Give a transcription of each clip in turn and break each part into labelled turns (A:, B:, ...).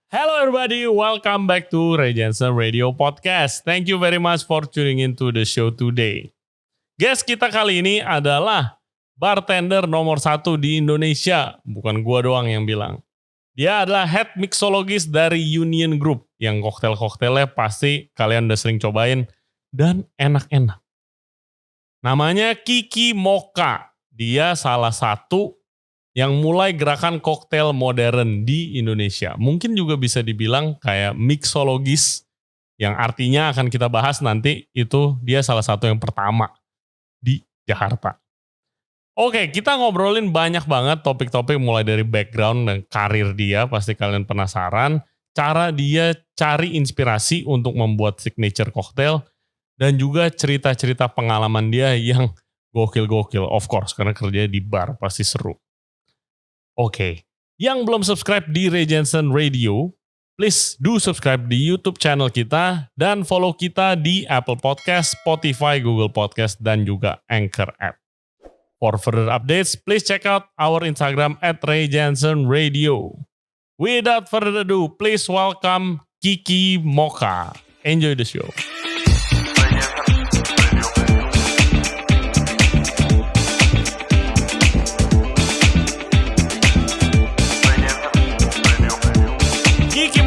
A: Hello everybody, welcome back to Ray Jensen Radio Podcast. Thank you very much for tuning into the show today. Guest kita kali ini adalah bartender nomor 1 di Indonesia. Bukan gua doang yang bilang. Dia adalah head mixologist dari Union Group. Yang koktel-koktelnya pasti kalian udah sering cobain dan enak-enak. Namanya Kiki Mocha. Dia salah satu yang mulai gerakan koktail modern di Indonesia. Mungkin juga bisa dibilang kayak mixologis, yang artinya akan kita bahas nanti, itu dia salah satu yang pertama di Jakarta. Oke, kita ngobrolin banyak banget topik-topik mulai dari background dan karir dia, pasti kalian penasaran. Cara dia cari inspirasi untuk membuat signature koktail, dan juga cerita-cerita pengalaman dia yang gokil-gokil. Of course, karena kerjanya di bar, pasti seru. Oke, yang belum subscribe di Ray Jensen Radio, please do subscribe di YouTube channel kita dan follow kita di Apple Podcast, Spotify, Google Podcast, dan juga Anchor app. For further updates, please check out our Instagram at Ray Jensen Radio. Without further ado, please welcome Kiki Mocha. Enjoy the show.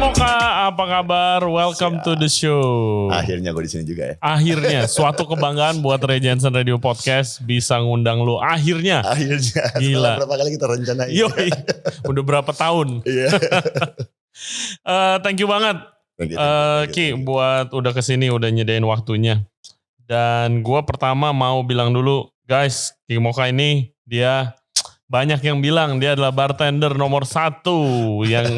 A: Mocha, apa kabar? Welcome to the show.
B: Akhirnya gue di sini juga ya.
A: Akhirnya, suatu kebanggaan buat Ray Jensen Radio Podcast bisa ngundang lu. Akhirnya. Gila.
B: Berapa kali kita rencanain.
A: Yoi, udah berapa tahun.
B: Iya.
A: Thank you banget. Ki, buat udah kesini, udah nyedain waktunya. Dan gue pertama mau bilang dulu, guys, Kiki Mocha ini dia banyak yang bilang dia adalah bartender nomor 1 yang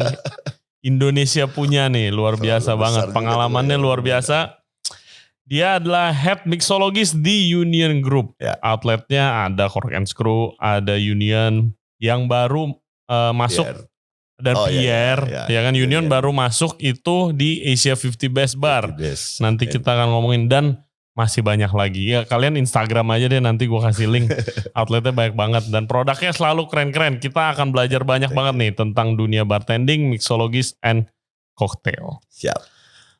A: Indonesia punya nih, luar biasa banget. Pengalamannya luar biasa. Dia adalah head mixologist di Union Group.
B: Ya.
A: Outletnya ada Cork and Screw, ada Union yang baru masuk.
B: Pierre.
A: Dan Pierre, ya kan Union baru masuk itu di Asia 50 Best Bar. Nanti kita akan ngomongin dan masih banyak lagi. Ya kalian Instagram aja deh, nanti gue kasih link. Outletnya banyak banget dan produknya selalu keren-keren. Kita akan belajar banyak banget nih tentang dunia bartending, mixologis, and cocktail.
B: Siap.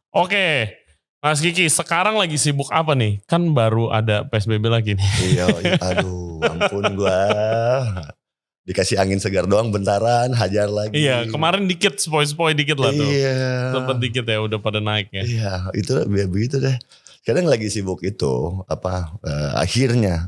A: Oke, Mas Kiki, sekarang lagi sibuk apa nih? Kan baru ada PSBB lagi nih.
B: Iya, aduh ampun gue. Dikasih angin segar doang bentaran, hajar lagi.
A: Iya, kemarin dikit, spoi-spoi dikit lah tuh.
B: Iya.
A: Sempet dikit ya, udah pada naik ya.
B: Iya, itu begitu deh. Kadang lagi sibuk itu, akhirnya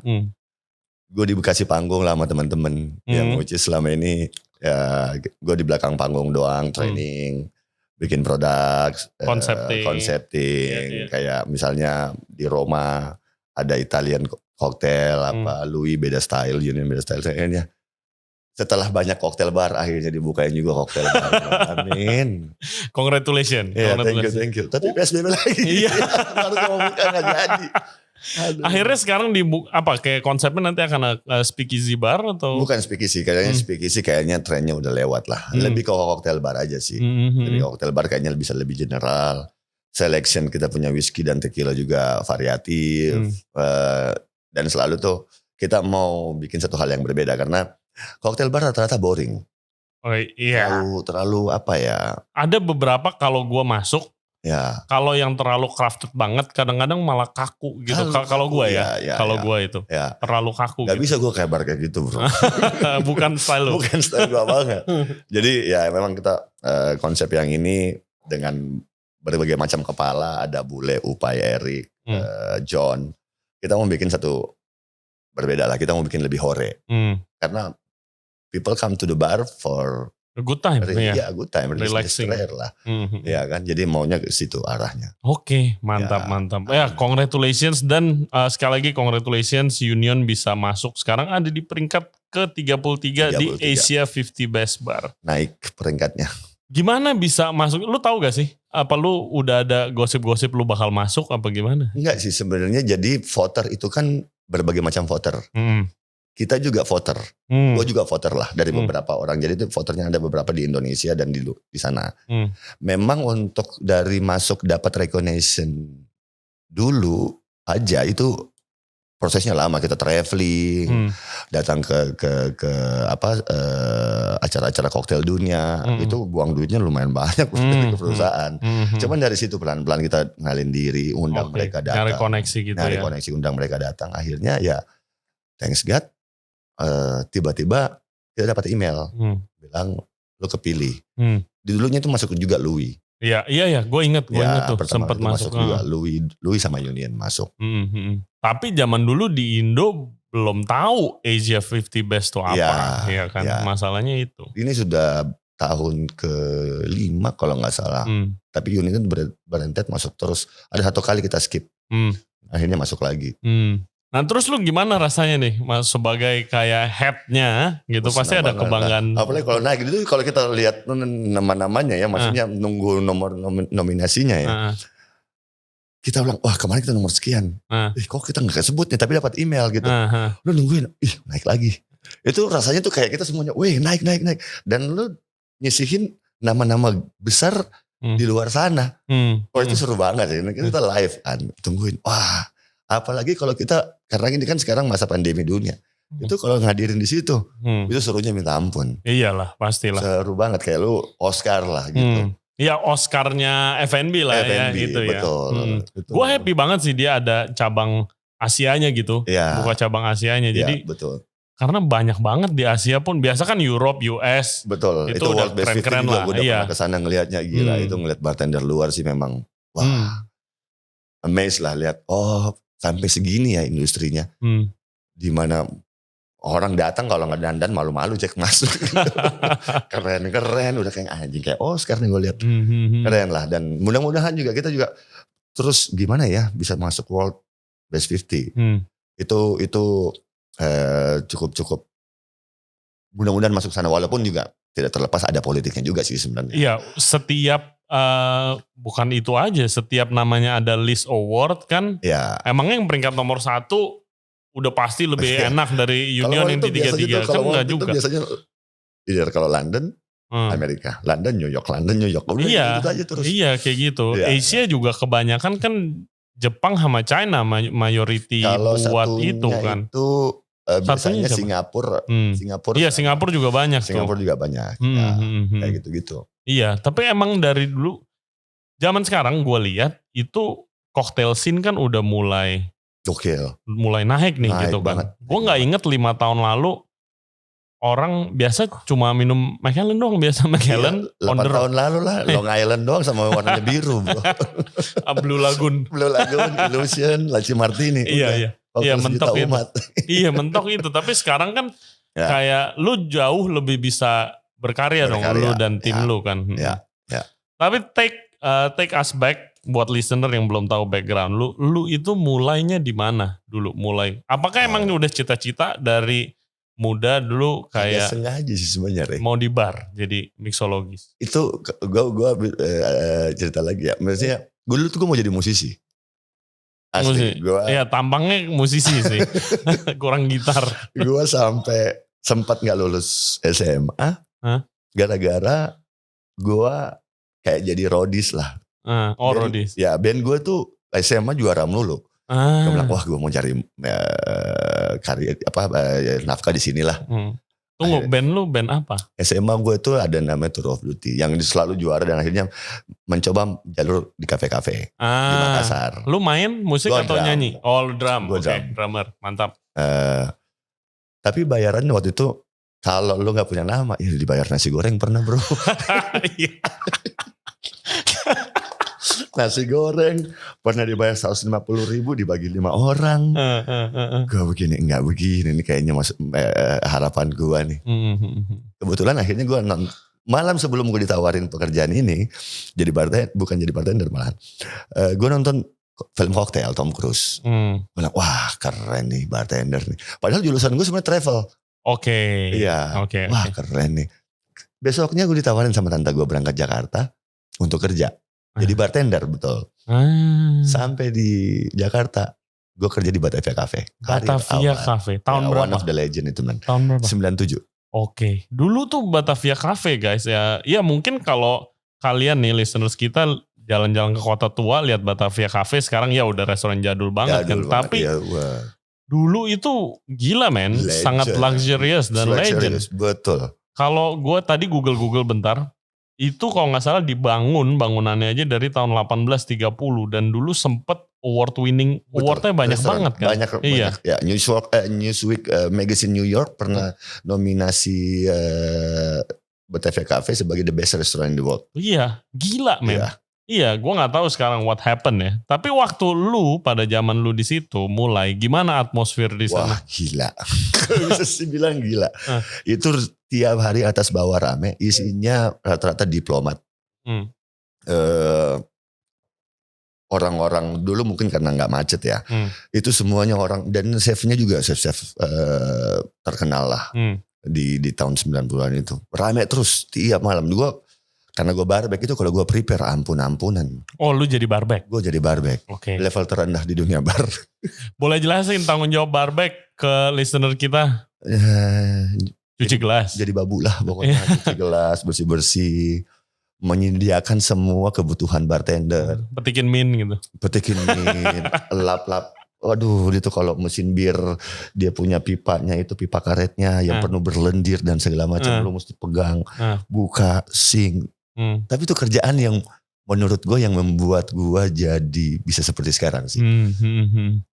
B: gue dikasih panggung lah sama teman-teman yang which is selama ini ya gue di belakang panggung doang, training, bikin produk, konsepting, kayak misalnya di Roma ada Italian cocktail, Louis beda style, Union beda style, kayaknya. Setelah banyak koktail bar, akhirnya dibukain juga koktail bar. Amin.
A: Congratulations.
B: Yeah, thank you. Tapi PSBB lagi.
A: Iya.
B: Harus mau buka gak jadi. Aduh.
A: Akhirnya sekarang kayak konsepnya nanti akan speakeasy bar atau?
B: Bukan speakeasy, kayaknya trennya udah lewat lah. Lebih ke koktail bar aja sih. Lebih koktail bar kayaknya bisa lebih general. Selection kita punya whisky dan tequila juga variatif. Dan selalu tuh kita mau bikin satu hal yang berbeda karena koktail bar rata-rata boring.
A: Oh iya.
B: Terlalu apa ya?
A: Ada beberapa kalau gue masuk, ya. Kalau yang terlalu crafted banget, kadang-kadang malah kaku gitu. Kalau gue kalau gue itu terlalu kaku.
B: Gak bisa gue kayak bar kayak gitu bro.
A: Bukan style lu.
B: Bukan style gue banget. Jadi ya memang kita konsep yang ini dengan berbagai macam kepala, ada Bule, Upai, Erik, John. Kita mau bikin satu berbeda lah. Kita mau bikin lebih hore. Karena people come to the bar for
A: a good time.
B: Ya, good time.
A: Relaxing
B: lah. Ya kan, jadi maunya ke situ arahnya.
A: Oke, mantap. Ya, congratulations dan sekali lagi congratulations Union bisa masuk. Sekarang ada di peringkat ke-33 di Asia 50 Best Bar.
B: Naik peringkatnya.
A: Gimana bisa masuk? Lu tahu gak sih? Apa lu udah ada gosip-gosip lu bakal masuk apa gimana?
B: Enggak sih sebenarnya, jadi voter itu kan berbagai macam voter. Kita juga voter, gue juga voter lah dari beberapa orang. Jadi itu voternya ada beberapa di Indonesia dan di sana. Memang untuk dari masuk dapat recognition dulu aja itu prosesnya lama, kita traveling, datang ke acara-acara koktail dunia, itu buang duitnya lumayan banyak ke perusahaan. Cuman dari situ pelan-pelan kita ngalin diri, undang mereka datang.
A: Nyari koneksi gitu
B: nyari koneksi, undang mereka datang. Akhirnya ya thanks God, tiba-tiba kita dapat email, bilang lu kepilih. Di dulunya itu masuk juga Louis.
A: Iya, gue inget tuh sempat masuk
B: juga Louis sama Union masuk.
A: Tapi zaman dulu di Indo belum tahu Asia 50 Best itu apa, ya kan? Ya. Masalahnya itu.
B: Ini sudah tahun ke-5 kalau nggak salah. Tapi Union berentet masuk terus. Ada 1 kali kita skip. Akhirnya masuk lagi.
A: Nah terus lu gimana rasanya nih sebagai kayak headnya gitu, pasti ada kebanggaan.
B: Apalagi kalau naik itu, kalau kita lihat nama-namanya ya, maksudnya nunggu nomor nominasinya ya. Kita bilang, wah kemarin kita nomor sekian. Kok kita gak kesebut nih, tapi dapat email gitu. Lu nungguin, naik lagi. Itu rasanya tuh kayak kita semuanya, naik. Dan lu nyisihin nama-nama besar di luar sana. Itu seru banget ya. Kita live kan, tungguin, wah. Apalagi kalau kita, karena ini kan sekarang masa pandemi dunia. Itu kalau ngadirin di situ, itu serunya minta ampun.
A: Iyalah, pastilah.
B: Seru banget, kayak lu Oscar lah gitu.
A: Iya, Oscar-nya F&B lah ya gitu ya.
B: Betul.
A: Gue happy banget sih dia ada cabang Asianya gitu.
B: Ya.
A: Buka cabang Asianya. Jadi
B: betul.
A: Karena banyak banget di Asia pun, biasa kan Europe, US.
B: Betul. Itu
A: udah keren-keren lah.
B: Gue udah pernah kesana ngelihatnya, gila. Itu ngeliat bartender luar sih memang, wah. Amazed lah lihat, sampai segini ya industrinya. Dimana orang datang kalau gak dandan malu-malu cek masuk. Keren, udah kayak anjing, kayak Oscar nih gue lihat. Keren lah, dan mudah-mudahan juga kita juga terus gimana ya bisa masuk World Best 50. Itu cukup mudah-mudahan masuk sana, walaupun juga tidak terlepas ada politiknya juga sih sebenarnya.
A: Iya, setiap bukan itu aja, setiap namanya ada list award kan, emangnya yang peringkat nomor 1 udah pasti lebih enak dari Union yang di 3-3 kan enggak juga.
B: Biasanya kalau London, Amerika, London, New York, udah gitu aja terus.
A: Iya kayak gitu. Asia juga kebanyakan kan Jepang sama China mayority buat itu kan.
B: Itu biasanya Singapura.
A: Iya, Singapura juga banyak.
B: Singapura juga banyak. Kayak gitu-gitu.
A: Iya, tapi emang dari dulu, zaman sekarang gue lihat itu cocktail scene kan udah mulai naik nih gitu kan. Gue nggak inget 5 tahun lalu orang biasa cuma minum Macallan doang, biasa Macallan.
B: 8 tahun lalu lah, Long Island doang sama warnanya biru.
A: Blue Lagoon,
B: Illusion, Laci Martini.
A: Iya, mentok itu. Iya, mentok itu. Tapi sekarang kan kayak lu jauh lebih bisa berkarya dong, lu dan tim lu kan. Tapi take us back buat listener yang belum tahu background lu itu mulainya di mana dulu mulai? Apakah emang udah cita-cita dari muda dulu kayak
B: sengaja sih sebenarnya,
A: mau di bar jadi mixologis?
B: Itu gue cerita lagi ya. Maksudnya gue dulu tuh gue mau jadi musisi. Asli.
A: Iya, tampangnya musisi sih. Kurang gitar.
B: Gue sampai sempat gak lulus SMA. Gara-gara gue kayak jadi roadies lah.
A: Roadies.
B: Ya band gue tuh SMA juara melulu. Gue bilang, wah gue mau cari karir nafkah di sinilah.
A: Tunggu, band lu band apa?
B: SMA gue tuh ada namanya Tour of Duty yang selalu juara dan akhirnya mencoba jalur di kafe-kafe di Makassar.
A: Lu main musik atau nyanyi? Oh, lu drum. Oke, drummer, mantap.
B: Tapi bayarannya waktu itu kalau lu gak punya nama, ya dibayar nasi goreng pernah bro. Nasi goreng pernah dibayar 150.000 dibagi 5 orang. Gue begini, enggak begini. Ini kayaknya harapan gue nih. Kebetulan akhirnya gue malam sebelum gue ditawarin pekerjaan ini, jadi bartender, bukan jadi bartender malahan. Gue nonton film Cocktail Tom Cruise. Gue bilang, wah keren nih bartender nih. Padahal jurusan gue sebenarnya travel.
A: Oke.
B: Iya. Wah keren nih. Besoknya gue ditawarin sama tante gue berangkat Jakarta untuk kerja. Jadi bartender betul. Sampai di Jakarta, gue kerja di Batavia Cafe.
A: Batavia Cafe. Tahun berapa?
B: One of the legend itu man.
A: Tahun berapa?
B: 97.
A: Oke. Dulu tuh Batavia Cafe guys ya. Ya mungkin kalau kalian nih listeners kita jalan-jalan ke kota tua lihat Batavia Cafe sekarang ya udah restoran jadul banget kan. Tapi dulu itu gila men, sangat luxurious dan legend.
B: Betul.
A: Kalau gue tadi Google bentar, itu kalau nggak salah bangunannya aja dari tahun 1830 dan dulu sempet awardnya banyak banget kan.
B: Banyak. Ya, Newsweek magazine New York pernah nominasi Batavia Cafe sebagai the best restaurant in the world.
A: Iya, gila men. Iya, gue nggak tahu sekarang what happened ya. Tapi waktu lu pada zaman lu di situ mulai gimana atmosfer di sana?
B: Wah gila, bisa sih bilang gila. Itu tiap hari atas bawah rame, isinya rata-rata diplomat. Orang-orang dulu mungkin karena nggak macet ya. Itu semuanya orang dan chefnya juga chef terkenal lah di tahun 90-an itu. Rame terus tiap malam. Karena gue barback itu kalau gue prepare ampunan.
A: Oh lu jadi barback?
B: Gue jadi barback.
A: Oke.
B: Level terendah di dunia bar. Boleh
A: jelasin tanggung jawab barback ke listener kita? Cuci gelas.
B: Jadi babu lah pokoknya. Cuci gelas, bersih-bersih. Menyediakan semua kebutuhan bartender.
A: Petikin min gitu.
B: Lap-lap. Waduh itu kalau mesin bir dia punya pipanya itu pipa karetnya yang penuh berlendir dan segala macam. Lu mesti pegang, buka, sink. Tapi itu kerjaan yang menurut gue yang membuat gue jadi bisa seperti sekarang sih.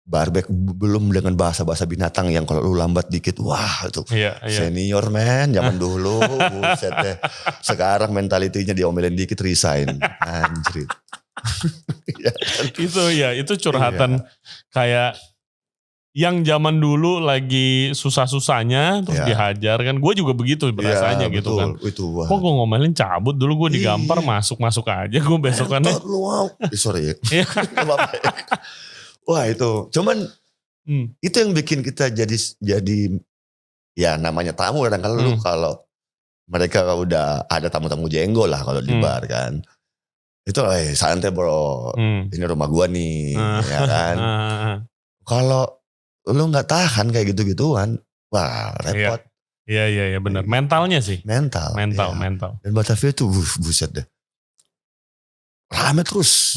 B: Barback belum dengan bahasa-bahasa binatang yang kalau lu lambat dikit, wah itu senior man zaman dulu. Buset deh. Sekarang mentalitinya diomelin dikit resign. Anjrit.
A: Itu curhatan kayak yang zaman dulu lagi susah-susahnya terus dihajar kan. Gue juga begitu berasanya gitu kan. Kok gue ngomelin cabut dulu gue digampar masuk aja gue besokannya.
B: Sorry ya. Wah itu cuman itu yang bikin kita jadi ya namanya tamu kadang-kadang kalau mereka udah ada tamu-tamu jenggo lah kalau di bar kan. Itu santai bro. Ini rumah gua nih ya kan. Kalau lu gak tahan kayak gitu-gituan, wah repot.
A: Iya benar. Mentalnya sih.
B: Mental. Dan Batavia itu buset deh. Rame terus.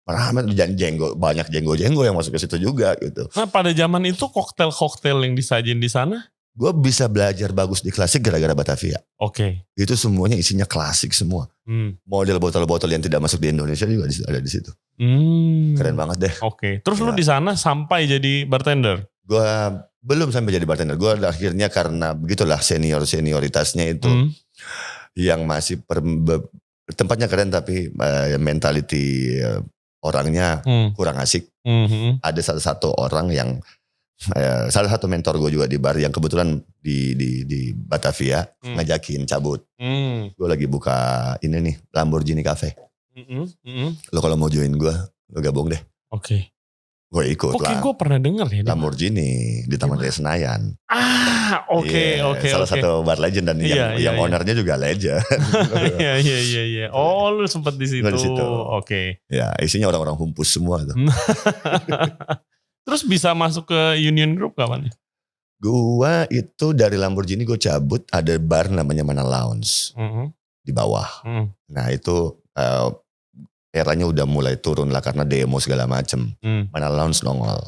B: Rame dan banyak jenggo-jenggo yang masuk ke situ juga gitu.
A: Nah pada zaman itu koktel-koktel yang disajin di sana?
B: Gue bisa belajar bagus di klasik gara-gara Batavia.
A: Oke.
B: Itu semuanya isinya klasik semua. Model botol-botol yang tidak masuk di Indonesia juga ada di situ. Keren banget deh.
A: Oke. Terus lu di sana sampai jadi bartender?
B: Gue belum sampai jadi bartender. Gue akhirnya karena begitulah senioritasnya itu yang masih tempatnya keren tapi mentality orangnya kurang asik. Ada salah satu orang yang salah satu mentor gue juga di bar yang kebetulan di Batavia ngajakin cabut. Gue lagi buka ini nih Lamborghini Cafe. Lo kalau mau join gue, lo gabung deh.
A: Oke.
B: Gue ikut lah.
A: Oke, gue pernah denger ya.
B: Lamborghini di Taman Raya Senayan.
A: Oke.
B: Salah satu bar legend dan yang ownernya juga legend.
A: Iya. Oh, lu sempet di situ. Oke.
B: Ya, isinya orang-orang humpus semua tuh.
A: Terus bisa masuk ke Union Group kapan?
B: Gua itu dari Lamborghini gue cabut ada bar namanya Mana Lounge di bawah. Nah itu eranya udah mulai turun lah karena demo segala macem. Mana Lounge nongol.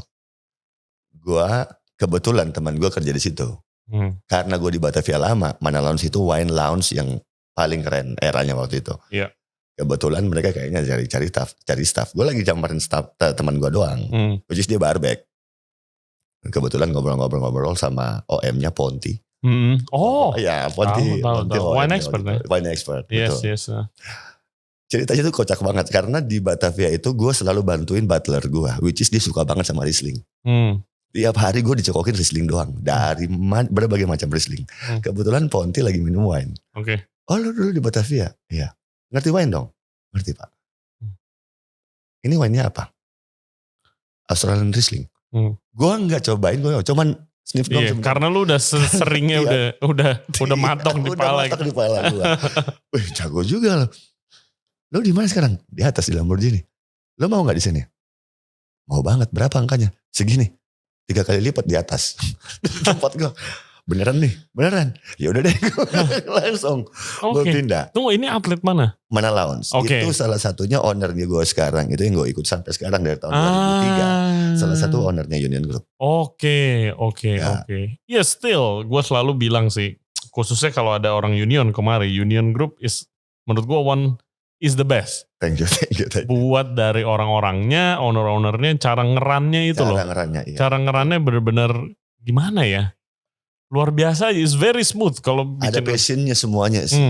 B: Gua kebetulan teman gue kerja di situ. Karena gue di Batavia lama, Mana Lounge itu wine lounge yang paling keren eranya waktu itu.
A: Iya.
B: Kebetulan mereka kayaknya cari staff. Gue lagi campurin staff teman gue doang. Which is dia barback. Kebetulan ngobrol-ngobrol sama OM-nya Ponti.
A: Oh.
B: Ya Ponti.
A: Wine expert.
B: Wine expert.
A: Yes.
B: Ceritanya tuh kocak banget. Karena di Batavia itu gue selalu bantuin butler gue. Which is dia suka banget sama Riesling. Tiap hari gue dicokokin Riesling doang. Dari berbagai macam Riesling. Kebetulan Ponti lagi minum wine.
A: Oke.
B: Oh lu dulu di Batavia? Iya. Ngerti wine dong? Ngerti pak. Ini wine-nya apa? Australian Riesling. Gue nggak cobain, gue cuman sniff dong.
A: Karena lu udah seringnya udah matok di pala.
B: Udah matok di pala gue. Wih jago juga lo. Lo di mana sekarang? Di atas di Lamborghini. Lo mau nggak di sini? Mau banget. Berapa angkanya? Segini. 3 kali lipat di atas. Tempat gue. beneran nih, beneran. Ya udah deh, langsung gue pindah.
A: Tunggu, ini atlet mana?
B: Mana Lounge. Itu salah satunya ownernya gue sekarang. Itu yang gue ikut sampai sekarang dari tahun 2003. Salah satu ownernya Union Group.
A: Oke. Ya still, gue selalu bilang sih, khususnya kalau ada orang Union kemari, Union Group is menurut gue is the best.
B: Thank you.
A: Buat dari orang-orangnya, owner-ownernya, cara ngerannya itu loh.
B: Iya.
A: Cara ngerannya bener-bener gimana ya? Luar biasa, is very smooth kalau bikin.
B: Ada passionnya semuanya sih.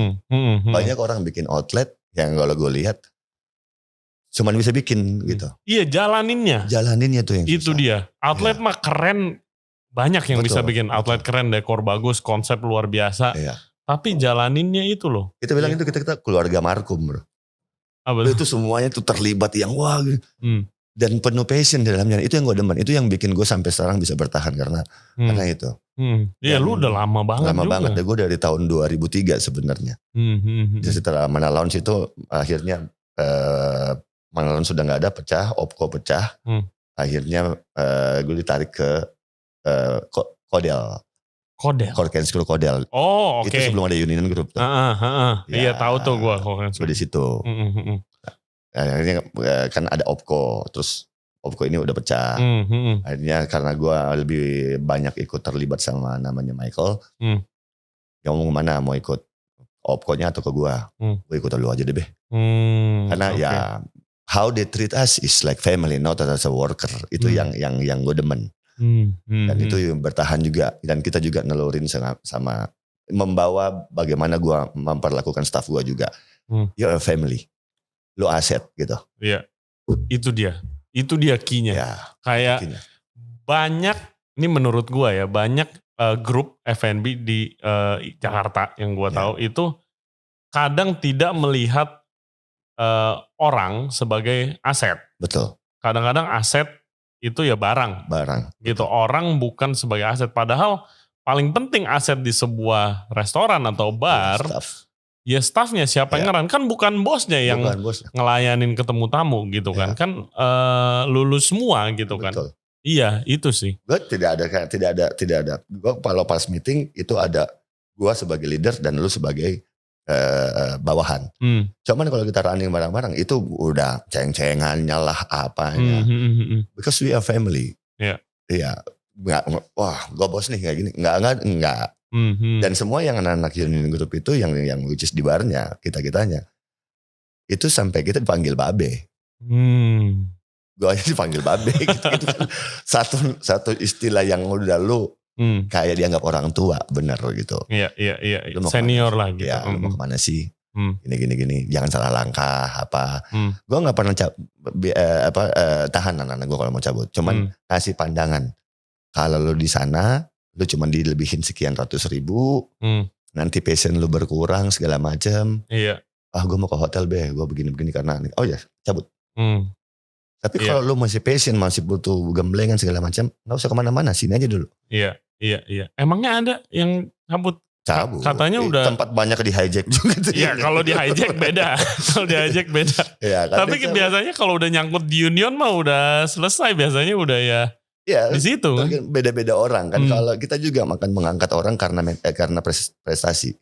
B: Banyak orang bikin outlet yang kalau gue lihat cuman bisa bikin gitu.
A: Iya, jalaninnya tuh yang
B: itu
A: susah. Dia. Outlet mah keren, banyak yang bisa bikin outlet keren, dekor bagus, konsep luar biasa.
B: Iya.
A: Tapi jalaninnya itu loh.
B: Kita bilang itu kita keluarga Markum, bro. Itu semuanya tuh terlibat yang wah gitu. Dan penuh passion di dalamnya. Itu yang gue demen. Itu yang bikin gue sampai sekarang bisa bertahan karena itu.
A: Iya, lu udah lama banget
B: juga. Lama banget. Gue dari tahun 2003 sebenarnya.
A: Jadi
B: setelah Mana Lounge itu akhirnya Mana Lounge sudah gak ada, pecah, Opco pecah. Akhirnya gue ditarik ke Kodel. Kodel.
A: Oh, oke.
B: Itu sebelum ada Union Group.
A: Iya, tahu tuh gue.
B: Gue di situ. Akhirnya kan ada Opco, terus Opco ini udah pecah. Akhirnya karena gue lebih banyak ikut terlibat sama namanya Michael. Yang mau kemana, mau ikut Opco-nya atau ke gue? Gue ikut lu aja deh, Beh. Karena ya how they treat us is like family, not as a worker. Itu yang gue demen. Dan itu bertahan juga. Dan kita juga nelurin sama membawa bagaimana gue memperlakukan staff gue juga. You're a family. Lo aset gitu.
A: Iya. Itu dia key-nya.
B: Ya,
A: kayak key-nya. Banyak, ini menurut gue ya, banyak grup F&B di Jakarta yang gue tahu itu kadang tidak melihat orang sebagai aset.
B: Betul.
A: Kadang-kadang aset itu ya barang. Gitu. Betul. Orang bukan sebagai aset. Padahal paling penting aset di sebuah restoran atau bar. Ya staffnya siapa yang ngeran. Kan bukan bosnya yang ngelayanin ketemu tamu gitu kan. Kan lulus semua gitu. Betul. Kan. Iya itu sih.
B: Gue tidak ada. Gue kalau pas meeting itu ada gue sebagai leader dan lu sebagai bawahan. Cuman kalau kita running bareng-bareng itu udah ceng-cengannya lah apanya. Because we are family. Iya. Wah gue bos nih kayak gini. Enggak. Dan semua yang anak-anak Union Group itu yang which is di barnya kita-kitanya. Itu sampai kita dipanggil babe. Gue aja dipanggil babe gitu kan. Satu istilah yang udah lu kayak dianggap orang tua, bener gitu.
A: Iya. Senior lah gitu.
B: Ya, lu mau kemana sih? Gini. Jangan salah langkah apa. Gue nggak pernah tahan anak-anak gue kalau mau cabut. Cuman kasih pandangan. Kalau lu di sana, lu cuman dilebihin sekian ratus ribu. Nanti passion lu berkurang segala macam.
A: Iya.
B: Gue mau ke hotel gue begini-begini karena. Oh ya, cabut. Tapi kalau lu masih passion, masih butuh gemblengan segala macam, nggak usah kemana-mana, sini aja dulu.
A: Iya. Emangnya ada yang cabut? Katanya udah.
B: Tempat banyak di hijack juga.
A: Iya, kalau di hijack beda.
B: Ya, kan
A: tapi biasanya kalau udah nyangkut di Union mah udah selesai. Biasanya udah ya di situ.
B: Beda-beda orang kan. Kalau kita juga makan mengangkat orang karena prestasi.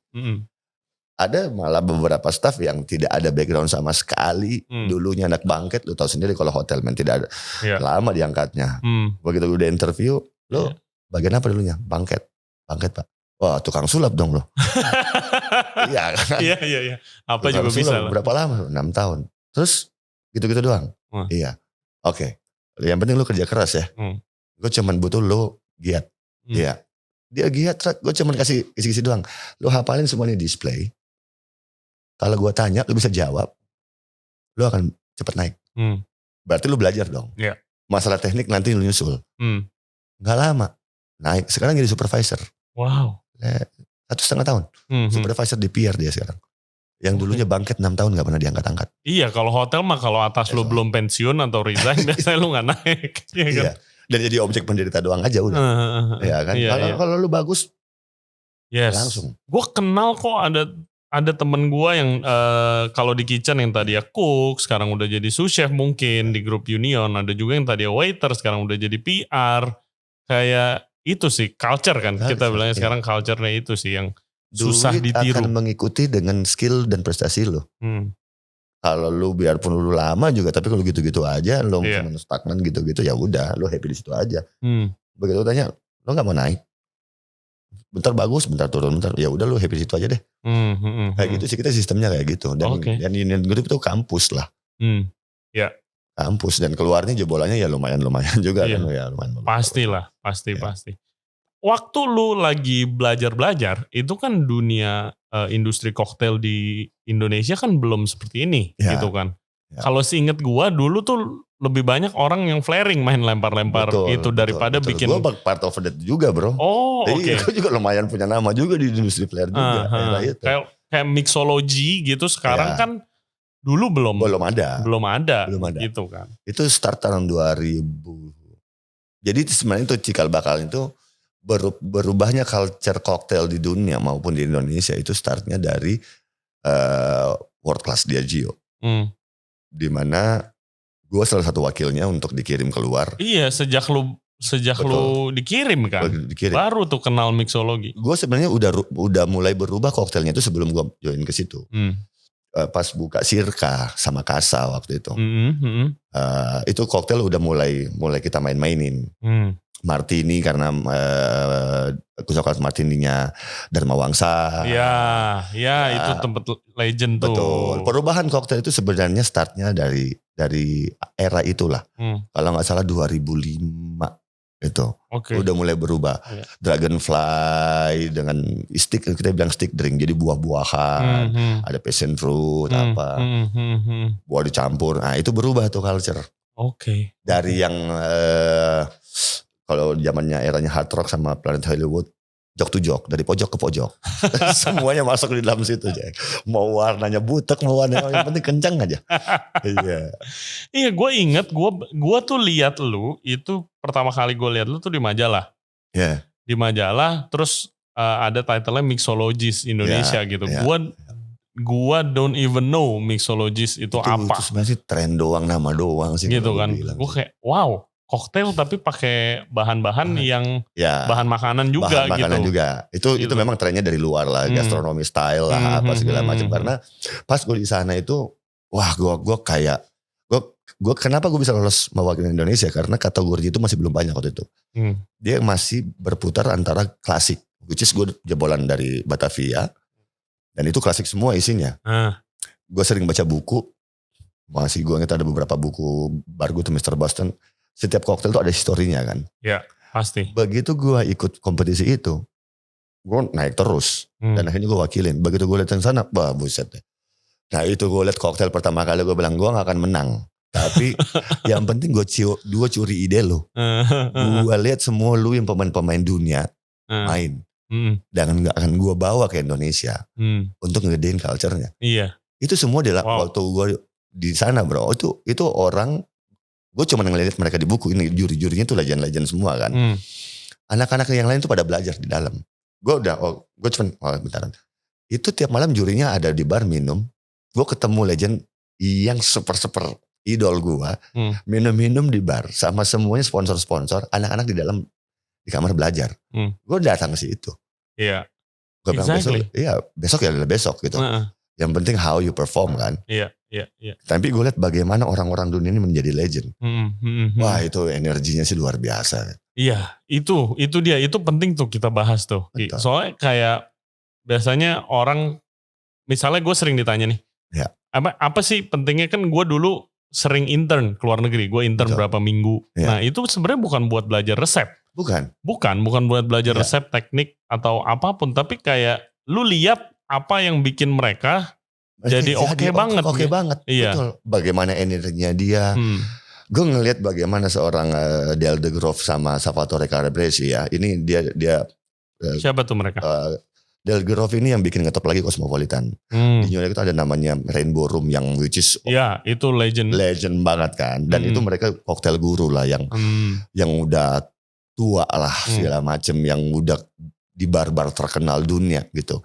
B: Ada malah beberapa staff yang tidak ada background sama sekali. Dulunya anak bangket, lu tahu sendiri kalau hotel man tidak ada. Lama diangkatnya. Begitu udah interview, lu bagian apa dulunya? Bangket Pak. Wah tukang sulap dong lo. Iya kan?
A: Iya. Apa
B: tukang
A: juga bisa lah.
B: Berapa lama? 6 tahun. Terus gitu-gitu doang. Iya. Oke. Yang penting lu kerja keras ya. Gue cuman butuh lu giat. Iya. Dia giat, gue cuman kasih kisi-kisi doang. Lu hafalin semuanya display. Kalau gue tanya, lu bisa jawab, lu akan cepet naik. Berarti lu belajar dong. Masalah teknik nanti lu nyusul. Gak lama, naik. Sekarang jadi supervisor.
A: Wow.
B: 1,5 tahun. Supervisor di PR dia sekarang. Yang dulunya bangket 6 tahun gak pernah diangkat-angkat.
A: Iya, kalau hotel mah kalau atas lu belum pensiun atau resign, biasanya lu gak naik.
B: Iya. Dan jadi objek penderita doang aja udah. Iya kan. Kalau lu bagus, langsung.
A: Gue kenal kok ada temen gue yang kalau di kitchen yang tadi ya cook, sekarang udah jadi sous chef mungkin di grup Union. Ada juga yang tadi waiter, sekarang udah jadi PR. Kayak itu sih culture kan. Kita bilangnya sekarang culture-nya itu sih yang susah
B: duit
A: ditiru.
B: akan mengikuti dengan skill dan prestasi lo. Kalau lu biarpun lu lama juga, tapi kalau gitu-gitu aja, lu cuma stagnan gitu-gitu, ya udah, lu happy di situ aja. Begitu tanya, lu nggak mau naik? Bentar bagus, bentar turun, bentar, ya udah lu happy di situ aja deh. Kayak gitu sih, kita sistemnya kayak gitu. Dan Union Group itu kampus lah. Kampus, dan keluarnya jebolannya ya lumayan juga kan, ya lumayan.
A: Pastilah, pasti. Waktu lu lagi belajar, itu kan dunia industri koktail di Indonesia kan belum seperti ini, gitu kan. Kalau seinget gua dulu tuh lebih banyak orang yang flaring main lempar-lempar itu daripada bikin.
B: Gua part of that juga bro.
A: Oh oke.
B: Itu juga lumayan punya nama juga di industri flare juga.
A: Kayak mixology gitu sekarang kan dulu belum ada gitu kan.
B: Itu start tahun 2000. Jadi sebenarnya itu cikal bakal itu berubahnya culture cocktail di dunia maupun di Indonesia itu startnya dari World Class Diageo. Di mana gue salah satu wakilnya untuk dikirim keluar.
A: Iya, sejak lu dikirim kan. Baru tuh kenal mixology.
B: Gue sebenarnya udah mulai berubah koktailnya itu sebelum gue join ke situ. Pas buka Sirka sama Kasa waktu itu. Itu koktail udah mulai kita main-mainin. Martini karena kesukaan Martininya Dharma Wangsa.
A: Ya itu tempat legend tuh.
B: Betul. Perubahan koktail itu sebenarnya startnya dari era itulah. Kalau nggak salah 2005 itu. Udah mulai berubah. Dragonfly dengan stick, kita bilang stick drink, jadi buah-buahan, ada passion fruit buah dicampur. Nah itu berubah tuh culture. Dari yang kalau zamannya eranya hard rock sama Planet Hollywood, jok to jok, dari pojok ke pojok. Semuanya masuk di dalam situ aja. Mau warnanya butek, mau warnanya yang penting kencang aja.
A: Iya, gue inget, gue tuh lihat lu, itu pertama kali gue lihat lu tuh di majalah. Di majalah, terus ada title-nya Mixologist Indonesia gitu. Gua don't even know Mixologist itu apa.
B: Itu sebenarnya tren doang, nama doang sih.
A: Gitu kan. Gue kayak, wow. Koktail tapi pakai bahan-bahan yang bahan makanan juga
B: bahan makanan juga. Itu memang trennya dari luar lah, gastronomi style lah, apa segala macam. Karena pas gue di sana itu, wah gue kenapa gue bisa lolos mewakili Indonesia? Karena kategori itu masih belum banyak waktu itu. Dia masih berputar antara klasik, which is gue jebolan dari Batavia, dan itu klasik semua isinya. Gue sering baca buku, masih gue ingat ada beberapa buku Bargo tuh Mr. Boston. Setiap koktail tuh ada historinya kan.
A: Ya pasti.
B: Begitu gue ikut kompetisi itu, gue naik terus. Dan akhirnya gue wakilin. Begitu gue lihat di sana, wah buset deh. Nah itu gue lihat koktail pertama kali, gue bilang gue gak akan menang. Tapi yang penting gue curi ide lo. Gue lihat semua lu yang pemain-pemain dunia main. Dan gak akan gue bawa ke Indonesia. Untuk ngegedein culture-nya.
A: Iya.
B: Itu semua waktu gue di sana bro. Itu orang... Gue cuma ngeliat mereka di buku, ini juri-jurinya tuh legend-legend semua kan. Anak-anak yang lain tuh pada belajar di dalam. Gue cuma, bentaran. Itu tiap malam jurinya ada di bar minum. Gue ketemu legend yang super-super idol gue. Minum-minum di bar sama semuanya sponsor-sponsor. Anak-anak di dalam di kamar belajar. Gue datang ke situ.
A: Iya.
B: Gue bilang besok ya adalah besok gitu. Yang penting how you perform kan.
A: Iya.
B: Tapi gue lihat bagaimana orang-orang dunia ini menjadi legend. Wah itu energinya sih luar biasa.
A: Iya itu dia, itu penting tuh kita bahas tuh. Betul. Soalnya kayak biasanya orang, misalnya gue sering ditanya nih. Apa sih pentingnya, kan gue dulu sering intern ke luar negeri. Gue intern berapa minggu. Nah itu sebenarnya bukan buat belajar resep. Bukan buat belajar resep, teknik atau apapun. Tapi kayak lu lihat apa yang bikin mereka jadi oke banget.
B: Oke banget.
A: Iya.
B: Betul. Bagaimana energinya dia. Gue ngelihat bagaimana seorang Del De Groff sama Salvatore Calabresi ya. Ini dia
A: siapa tuh mereka?
B: Del De Groff ini yang bikin ngetop lagi Cosmopolitan. Di New York itu ada namanya Rainbow Room yang which is
A: itu legend banget
B: kan. Dan itu mereka koktail guru lah yang udah tua lah segala macem, yang udah di bar-bar terkenal dunia gitu.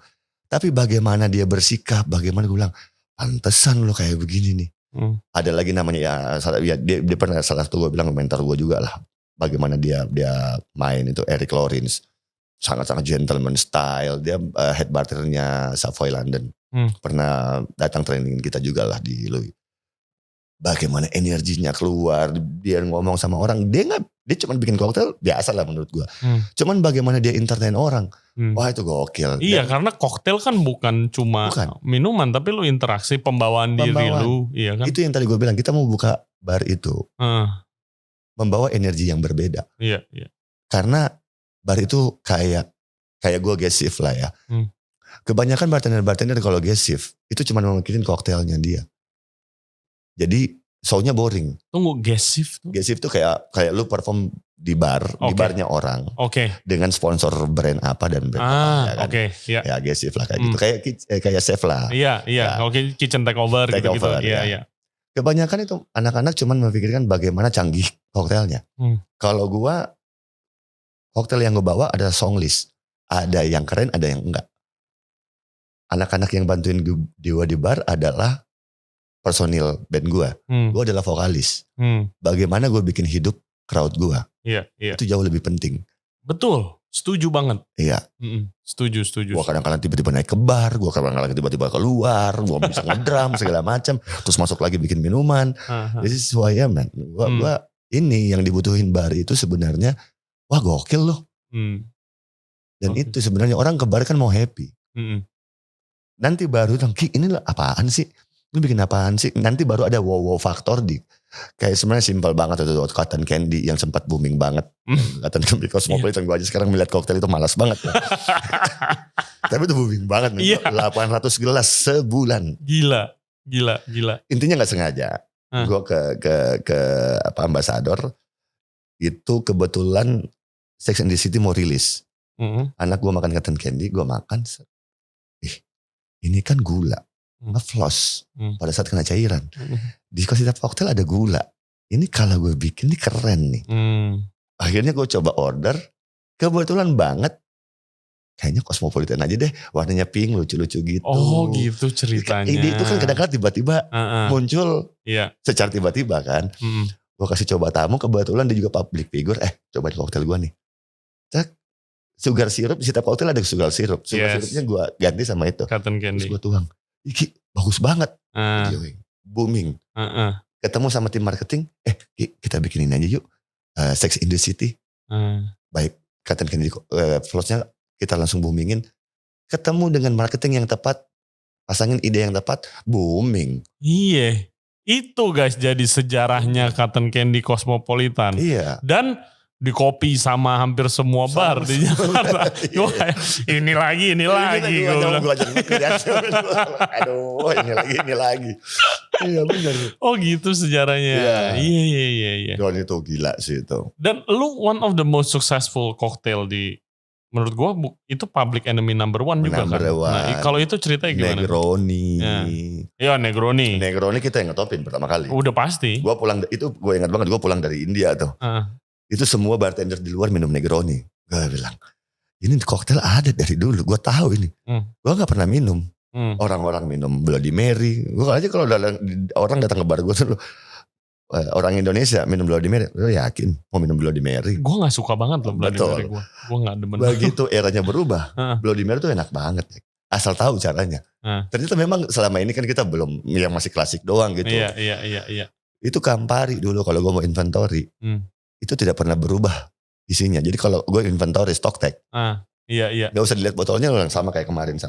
B: Tapi bagaimana dia bersikap, bagaimana gue bilang, pantesan lo kayak begini nih. Ada lagi namanya dia pernah salah satu gue bilang mentor gue juga lah. bagaimana dia main itu Eric Lawrence. Sangat-sangat gentleman style. Dia head bartendernya Savoy London. Pernah datang training kita juga lah di Louis. Bagaimana energinya keluar, dia ngomong sama orang, dia cuma bikin koktail biasa lah menurut gua. Cuman bagaimana dia entertain orang, wah itu gokil.
A: Iya, karena koktail kan bukan cuma minuman, tapi lu interaksi pembawaan diri lu, iya kan?
B: Itu yang tadi gua bilang, kita mau buka bar itu, membawa energi yang berbeda.
A: Iya.
B: Karena bar itu kayak gua guest shift lah ya. Kebanyakan bartender kalau guest shift itu cuma memikirin koktailnya dia. Jadi show-nya boring.
A: Tunggu, guest shift tuh?
B: Guest shift tuh kayak lu perform di bar, di barnya orang. Dengan sponsor brand apa dan brand apa. Ya kan? Ya guest shift lah kayak gitu. Kayak chef lah.
A: Iya. Oke, kitchen takeover gitu. Iya.
B: Kebanyakan itu anak-anak cuman memikirkan bagaimana canggih koktailnya. Kalau gua, koktail yang gua bawa adalah song list. Ada yang keren, ada yang enggak. Anak-anak yang bantuin gua di bar adalah personil band gue. Gue adalah vokalis. Bagaimana gue bikin hidup crowd gue.
A: Iya.
B: Itu jauh lebih penting.
A: Betul. Setuju banget.
B: Iya.
A: Setuju.
B: Gue kadang-kadang tiba-tiba naik ke bar. Gue kadang-kadang tiba-tiba keluar. Gue bisa ngedrum segala macam. Terus masuk lagi bikin minuman. Jadi sesuai man. Gue ini yang dibutuhin bar itu sebenarnya. Wah gokil loh. Dan itu sebenarnya orang ke bar kan mau happy. Nanti baru bilang, Ki ini apaan sih? Lu bikin apaan sih? Nanti baru ada wow faktor di. Kayak sebenarnya simpel banget itu Cotton Candy yang sempat booming banget. Cotton Candy Cosmopolitan gue aja sekarang melihat koktail itu malas banget. Ya. Tapi itu booming banget. 800 gelas sebulan.
A: Gila.
B: Intinya gak sengaja. Gue ke ambasador. Itu kebetulan Sex and the City mau rilis. Anak gue makan Cotton Candy. Gue makan. Ini kan gula. Ngefloss pada saat kena cairan. Di Cosita Cocktail ada gula. Ini kalau gue bikin ini keren nih. Akhirnya gue coba order. Kebetulan banget. Kayaknya Cosmopolitan aja deh. Warnanya pink lucu-lucu gitu.
A: Oh gitu ceritanya.
B: Ide itu kan kadang-kadang tiba-tiba muncul. Secara tiba-tiba kan. Gue kasih coba tamu. Kebetulan dia juga public figure. Coba di koktail gue nih. Cek. Sugar syrup. Di Cita Cocktail ada sugar syrup. Sugar syrupnya gue ganti sama itu.
A: Cotton Candy.
B: Terus gue tuang. Iki bagus banget. Booming. Ketemu sama tim marketing. Kita bikinin aja yuk. Sex in the City. Baik. Cotton Candy. Flossnya kita langsung boomingin. Ketemu dengan marketing yang tepat. Pasangin ide yang tepat. Booming.
A: Iya. Itu guys jadi sejarahnya Cotton Candy Cosmopolitan.
B: Iya.
A: Dan di copy sama hampir semua bar di Jakarta. Ini lagi.
B: Aduh, ini lagi. Iya benar.
A: Oh gitu sejarahnya. Iya.
B: Dan itu gila sih itu.
A: Dan lu one of the most successful cocktail di, menurut gua itu Public Enemy number 1 juga kan. Nah, kalau itu ceritanya gimana?
B: Negroni.
A: Iya Negroni.
B: Negroni kita yang ngetopin pertama kali.
A: Udah pasti.
B: Gue ingat banget gue pulang dari India tuh. Itu semua bartender di luar minum Negroni. Gue bilang, ini koktail ada dari dulu. Gue tahu ini. Gue gak pernah minum. Orang-orang minum Bloody Mary. Gue aja kalau orang datang ke bar gue tuh, orang Indonesia minum Bloody Mary. Lo yakin mau minum Bloody Mary?
A: Gue gak suka banget loh Bloody Mary gue. Gue gak demen.
B: Begitu eranya berubah. Bloody Mary tuh enak banget. Asal tahu caranya. Ternyata memang selama ini kan kita belum, yang masih klasik doang gitu.
A: Iya.
B: Itu Campari dulu kalau gue mau inventory. Itu tidak pernah berubah isinya. Jadi kalau gue inventory stock take.
A: Iya.
B: Gak usah dilihat botolnya yang sama kayak kemarin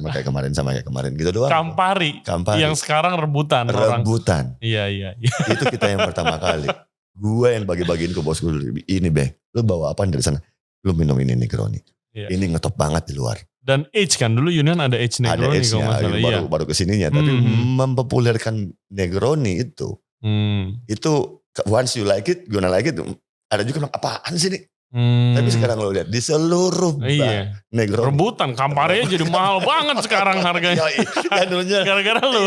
B: gitu doang.
A: Campari. Yang sekarang rebutan. Iya.
B: Itu kita yang pertama kali. Gue yang bagi-bagiin ke bos gue dulu. Ini lu bawa apa dari sana? Lu minum ini Negroni. Ini ngetop banget di luar.
A: Dan age kan dulu Union ada age Negroni.
B: Ada age-nya baru kesininya. Tapi mempopulerkan Negroni itu once you like it, gonna like it. Ada juga bilang apaan sih nih? Tapi sekarang lo lihat di seluruh Negroni.
A: Rebutan, Campari jadi mahal banget sekarang harganya. Gara-gara lu.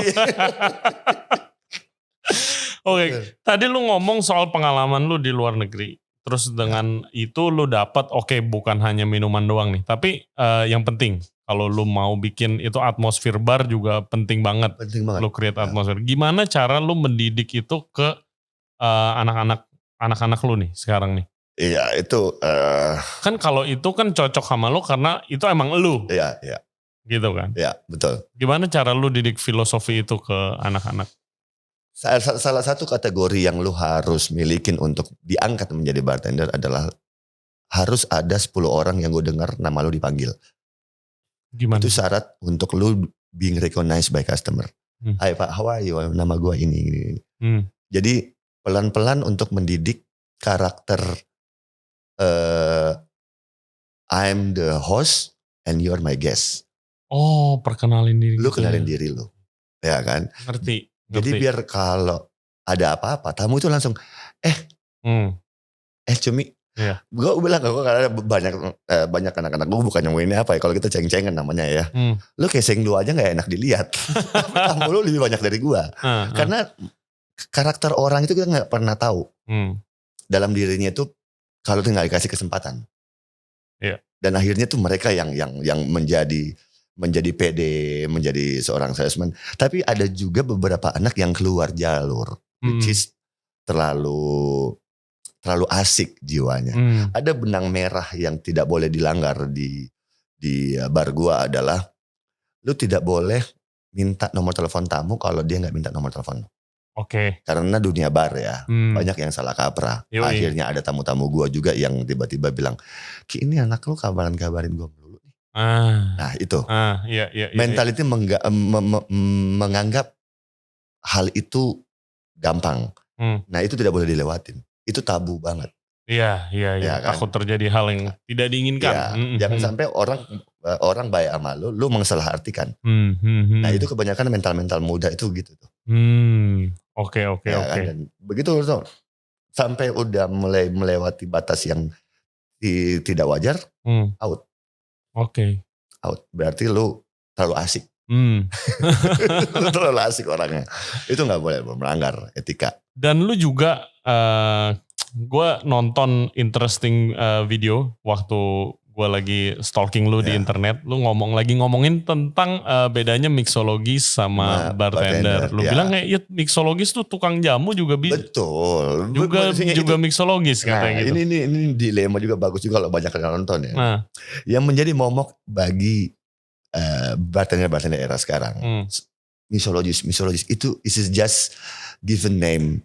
A: Oke, tadi lu ngomong soal pengalaman lu di luar negeri. Terus dengan itu lu dapat bukan hanya minuman doang nih. Tapi yang penting kalau lu mau bikin itu atmosfer bar juga penting banget. Lu create atmosfer. Gimana cara lu mendidik itu ke anak-anak lu nih sekarang nih?
B: Iya itu.
A: Kan kalau itu kan cocok sama lo karena itu emang lu.
B: Iya.
A: Gitu kan.
B: Iya betul.
A: Gimana cara lu didik filosofi itu ke anak-anak?
B: Salah satu kategori yang lu harus milikin untuk diangkat menjadi bartender adalah harus ada 10 orang yang gue dengar nama lu dipanggil.
A: Gimana?
B: Itu syarat untuk lu being recognized by customer. Hai Pak, how are you? Nama gue ini. Jadi pelan-pelan untuk mendidik karakter I'm the host and you're my guest.
A: Oh, perkenalin diri.
B: Lu kenalin diri lu. Ya kan?
A: Ngerti.
B: Jadi biar kalau ada apa-apa, tamu itu langsung, Cumi.
A: Iya.
B: Gue bilang, gue karena banyak anak-anak gue bukannya mau ini apa ya, kalau kita ceng-cengan namanya ya. Lu casing lu aja gak enak dilihat. Tamu lu lebih banyak dari gue. Karena karakter orang itu kita gak pernah tahu. Dalam dirinya itu, kalau tinggal dikasih kesempatan.
A: Iya.
B: Dan akhirnya tuh mereka yang menjadi pede, menjadi seorang salesman. Tapi ada juga beberapa anak yang keluar jalur, which is terlalu asik jiwanya. Ada benang merah yang tidak boleh dilanggar di bar gua adalah, lu tidak boleh minta nomor telepon tamu kalau dia nggak minta nomor telepon.
A: Oke.
B: Karena dunia bar ya, banyak yang salah kaprah. Akhirnya ada tamu-tamu gua juga yang tiba-tiba bilang, Ki ini anak lu kabarin gua dulu. Nah itu mentality menganggap hal itu gampang. Nah itu tidak boleh dilewatin. Itu tabu banget.
A: Iya. Kan? Takut terjadi hal yang tidak diinginkan.
B: Jangan sampai orang baik sama lu mengsalah-artikan. Nah itu kebanyakan mental muda itu gitu tuh.
A: Oke.
B: Kan? Dan begitu tuh, sampai udah mulai melewati batas yang tidak wajar, out.
A: Oke.
B: Out. Berarti lu terlalu asik. Lu terlalu asik orangnya. Itu gak boleh melanggar etika. Dan
A: lu juga, gue nonton interesting video waktu gue lagi stalking lu di internet. Lu ngomongin tentang bedanya mixologis sama bartender. Lu bilang kayak ya mixologis tuh tukang jamu juga bisa.
B: Betul.
A: Juga mixologis katanya gitu.
B: Ini dilema juga bagus juga kalau banyak yang nonton ya. Yang menjadi momok bagi bartender era sekarang. Mixologis itu is just given name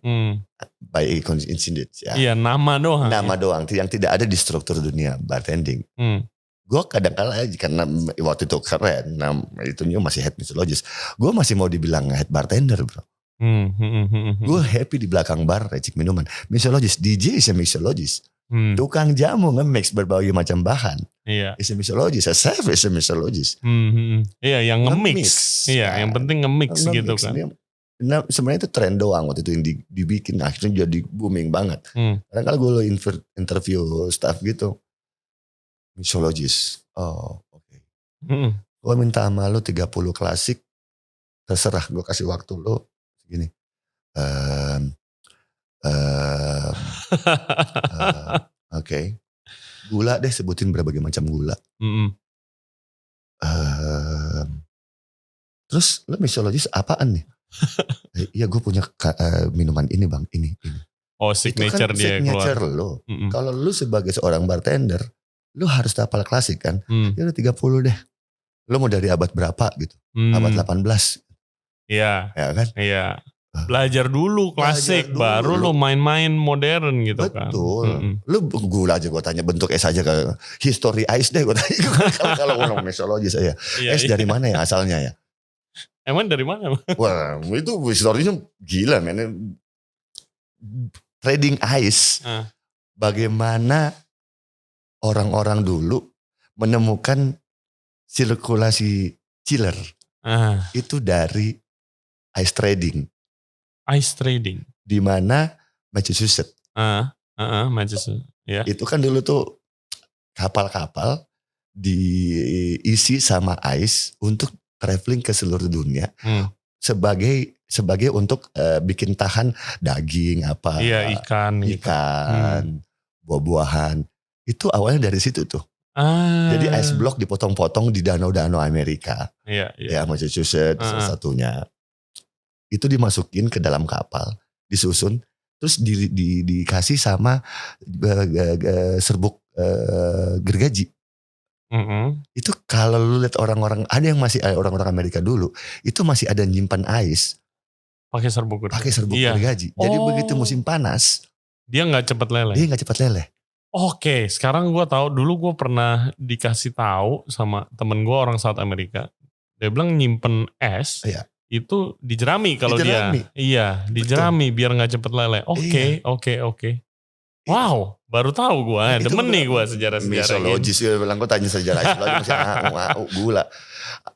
B: by coincidence ya. Iya,
A: nama doang.
B: Nama doang yang tidak ada di struktur dunia bartending. Gue kadang-kadang karena waktu itu keren, itunya masih head mixologist. Gue masih mau dibilang head bartender bro. Gue happy di belakang bar recik minuman. Mixologist, DJ is a mixologist. Tukang jamu nge-mix berbagai macam bahan.
A: Iya.
B: Is a mixologist, a chef is a mixologist.
A: Iya, yang nge-mix. Iya, yang penting nge-mix gitu kan.
B: Nah, sebenarnya itu tren doang waktu itu yang dibikin, akhirnya jadi booming banget. Karena kalau gue interview staff gitu, mixologist. Oh, oke. Gue minta sama lo 30 klasik, terserah gue kasih waktu lo segini. Oke. Gula deh, sebutin berbagai macam gula. Terus lo mixologis apaan nih? Iya gue punya minuman ini bang, ini.
A: Oh signature
B: itu kan
A: dia
B: signature
A: keluar.
B: Lo. Kalau lo sebagai seorang bartender, lo harus hafal klasik kan. Ya udah 30 deh. Lo mau dari abad berapa gitu? Abad 18.
A: Iya.
B: Ya kan?
A: Iya. Belajar dulu klasik, baru lo main-main modern gitu.
B: Betul.
A: Kan.
B: Lu gula aja gue tanya, bentuk es aja ke history ice deh gue tanya. Kalau ngomong mixologis saya. Es dari mana ya asalnya ya?
A: Emang dari mana?
B: Wah itu historinya gila men. Trading ice. Bagaimana orang-orang dulu menemukan sirkulasi chiller. Itu dari ice trading.
A: Ice trading.
B: Di mana Massachusetts.
A: Massachusetts. Yeah.
B: Itu kan dulu tuh kapal-kapal diisi sama ice untuk traveling ke seluruh dunia. Sebagai untuk bikin tahan daging apa.
A: Iya, ikan.
B: Buah-buahan. Itu awalnya dari situ tuh. Jadi ice block dipotong-potong di danau-danau Amerika.
A: Iya.
B: Ya Massachusetts salah satunya. Itu dimasukin ke dalam kapal, disusun, terus dikasih sama serbuk gergaji. Itu kalau lu lihat orang-orang, ada yang masih orang-orang Amerika dulu, itu masih ada nyimpan ais.
A: Pakai serbuk
B: gergaji. Jadi begitu musim panas,
A: dia nggak cepat leleh. Oke, sekarang gue tahu. Dulu gue pernah dikasih tahu sama temen gue orang South Amerika. Dia bilang nyimpen es itu dijerami kalau dia. Iya, dijerami biar nggak cepet leleh. Oke. Wow, baru tahu gue. Demen nih gue sejarah-sejarah.
B: Misologis gue bilang, gue tanya sejarah masih gula.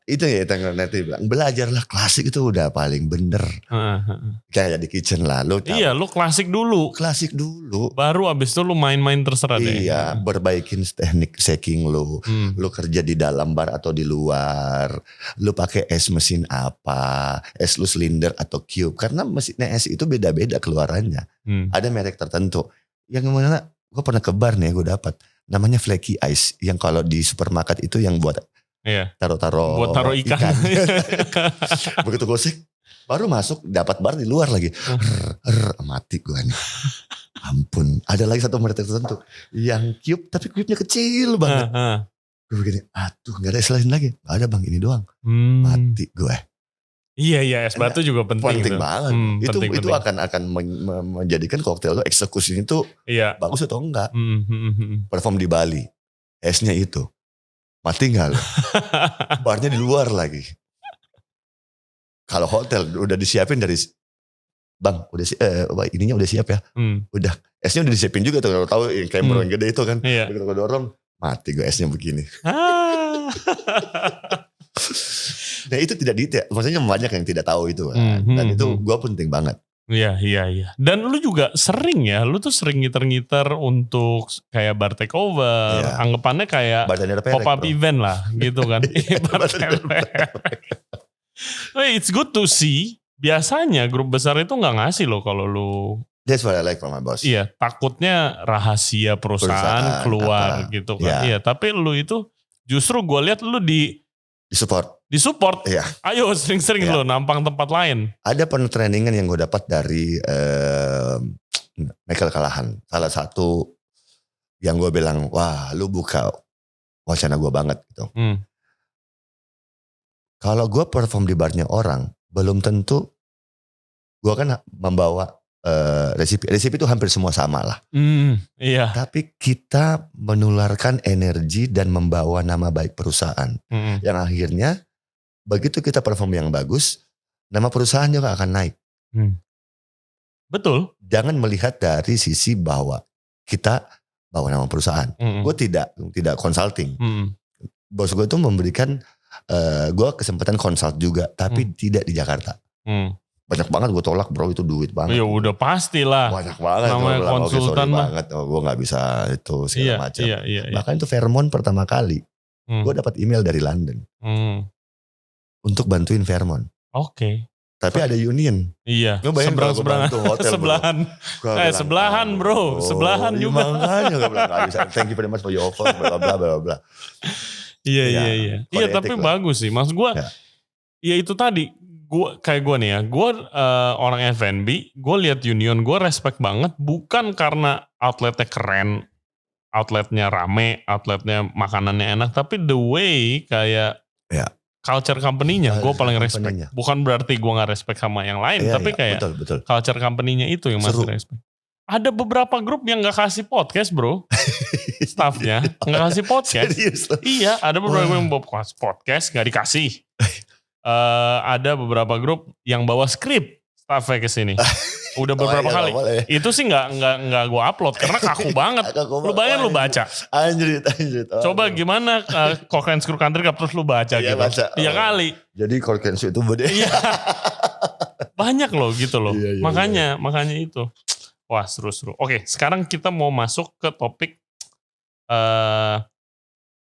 B: Itu ya nanti bilang, belajarlah klasik itu udah paling bener. Kayak di kitchen lah. Lu
A: klasik dulu. Baru abis itu lu main-main terserah deh.
B: Iya, berbaikin teknik shaking lu. Lu kerja di dalam bar atau di luar. Lu pakai es mesin apa. Es lu silinder atau cube. Karena mesinnya es itu beda-beda keluarannya. Ada merek tertentu. Yang mana gue pernah ke bar nih, gue dapat namanya Flaky Ice, yang kalau di supermarket itu yang buat taruh ikan. Begitu gosek baru masuk dapat bar di luar lagi. Mati gue nih. Ampun, ada lagi satu merek tertentu yang cube tapi cube-nya kecil banget. Gue begini, gak ada es lain lagi. Gak ada bang, ini doang. Mati gue.
A: Iya, es batu juga penting
B: banget. Itu akan menjadikan koktail lo eksekusinya itu bagus atau enggak. Perform di Bali, esnya itu mati nggak lo? Barnya di luar lagi. Kalau hotel udah disiapin dari bang, ininya udah siap ya. Udah, esnya udah disiapin juga tuh. Kalau tahu yang kayak yang gede itu kan, begitu gue dorong, mati gue esnya begini. Nah itu tidak detail, maksudnya banyak yang tidak tahu itu kan. Dan itu gue penting banget.
A: Iya. Dan lu juga sering lu tuh sering ngiter-ngiter untuk kayak bar takeover. Anggapannya kayak pop-up event lah gitu kan. It's good to see. Biasanya grup besar itu gak ngasih loh kalau lu.
B: That's what I like from my boss.
A: Iya, takutnya rahasia perusahaan keluar gitu kan. Iya, tapi lu itu justru gue lihat lu di support. Iya. Ayo sering-sering lo nampang tempat lain.
B: Ada trainingan yang gue dapat dari Michael Callahan. Salah satu yang gue bilang, wah lu buka wacana gue banget gitu. Kalau gue perform di barnya orang, belum tentu gue kan membawa resipi itu hampir semua sama lah.
A: Iya.
B: Tapi kita menularkan energi dan membawa nama baik perusahaan. Yang akhirnya begitu kita perform yang bagus, nama perusahaan juga akan naik.
A: Betul.
B: Jangan melihat dari sisi bahwa kita bawa nama perusahaan. Gue tidak consulting. Bos gue itu memberikan gue kesempatan consult juga, tapi tidak di Jakarta. Banyak banget gue tolak bro, itu duit banget.
A: Ya udah pastilah.
B: Banyak banget.
A: Namanya konsultan mah.
B: Gue gak bisa itu segala macam.
A: Iya.
B: Bahkan itu Fairmont pertama kali. Gue dapat email dari London. Untuk bantuin Fairmont.
A: Oke.
B: Tapi ada union.
A: Iya. Sebelahan bro. Sebelahan juga.
B: Makanya gue bilang gak bisa. Thank you very much for your offer. Bla bla bla bla.
A: Iya. Iya tapi bagus sih. Maksud gue. Ya itu tadi. Gue nih ya, gue orang F&B, gue lihat union, gue respect banget, bukan karena outletnya keren, outletnya rame, outletnya makanannya enak, tapi the way kayak culture company-nya, gue paling respect. Bukan berarti gue gak respect sama yang lain, tapi kayak
B: betul.
A: culture company-nya itu yang masih respect. Ada beberapa grup yang gak kasih podcast bro, staffnya gak kasih podcast. Iya, ada beberapa grup yang bawa podcast gak dikasih. Ada beberapa grup yang bawa skrip staffnya ke sini. Udah beberapa kali. Itu sih nggak gue upload karena kaku banget. Lu bayangin lu baca.
B: Anjrit.
A: Coba gimana Cock and Screw Country Club terus lu baca gitu. Iya kali.
B: Jadi Cock and Screw itu beda.
A: Iya. Banyak loh gitu loh. Makanya itu. Wah seru. Oke, sekarang kita mau masuk ke topik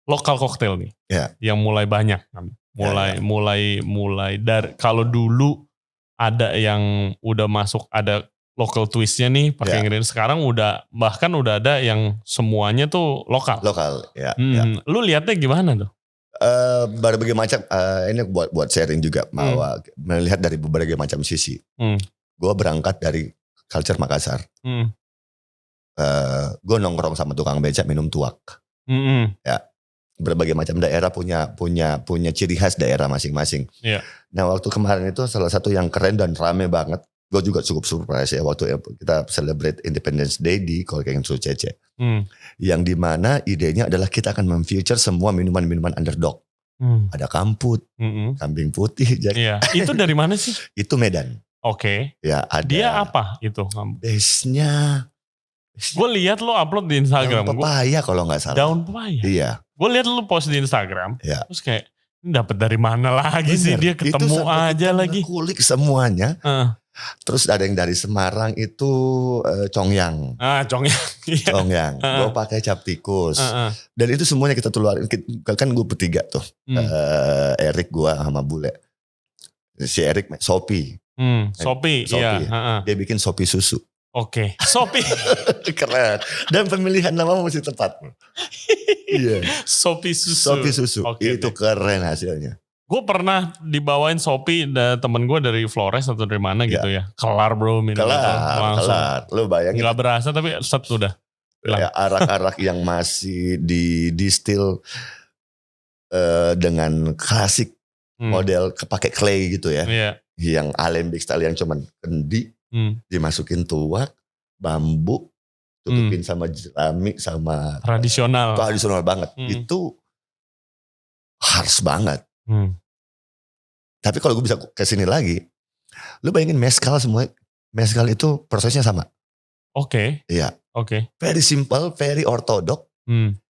A: lokal koktail nih. Yang mulai banyak kan. Mulai dari kalau dulu ada yang udah masuk ada local twistnya nih pakai ingredients, sekarang bahkan udah ada yang semuanya tuh lokal. Lu lihatnya gimana tuh?
B: Berbagai macam ini buat sharing juga, melihat dari berbagai macam sisi. Gue berangkat dari culture Makassar.
A: Hmm.
B: Gue nongkrong sama tukang becak minum tuak. Ya, berbagai macam daerah punya ciri khas daerah masing-masing.
A: Yeah.
B: Nah waktu kemarin itu salah satu yang keren dan rame banget. Gue juga cukup surprise ya waktu kita celebrate Independence Day di Kolkeng Sucece. Yang dimana idenya adalah kita akan memfuture semua minuman-minuman underdog. Ada kamput, kambing putih.
A: Iya. Itu dari mana sih?
B: Itu Medan.
A: Oke.
B: Ya ada.
A: Dia apa itu?
B: Base-nya.
A: Gue lihat lo upload di Instagram.
B: Daun pepaya kalau nggak salah.
A: Daun pepaya?
B: Iya.
A: Gue lihat lo post di Instagram.
B: Iya.
A: Terus kayak, ini dapat dari mana lagi sih? Dia ketemu aja lagi.
B: Kulik semuanya. Terus ada yang dari Semarang itu congyang.
A: Congyang.
B: Congyang. Gue pakai cap tikus. Dan itu semuanya kita keluarin. Kan gue bertiga tuh. Erik, gue sama Bule. Si Erik Sopi.
A: Sopi. Iya.
B: Dia bikin Sopi susu.
A: Oke. Sopi.
B: Keren. Dan pemilihan nama mesti tepat. Iya.
A: Sopi susu.
B: Sopi susu.
A: Okay,
B: itu keren hasilnya.
A: Gue pernah dibawain Sopi temen gue dari Flores atau dari mana gitu ya. Kelar bro minum langsung.
B: Kelar. Lo bayangin.
A: Gak berasa tapi set udah.
B: Ya, arak-arak yang masih di-distill dengan klasik model pakai clay gitu ya.
A: Iya.
B: Yang alembic style yang cuman kendi. Dimasukin tuak, bambu, tutupin sama jerami sama
A: tradisional
B: banget. Itu harus banget. Tapi kalau gue bisa kesini lagi, lu bayangin mezcal semua, mezcal itu prosesnya sama.
A: Oke.
B: Iya.
A: Oke.
B: Very simple, very orthodox.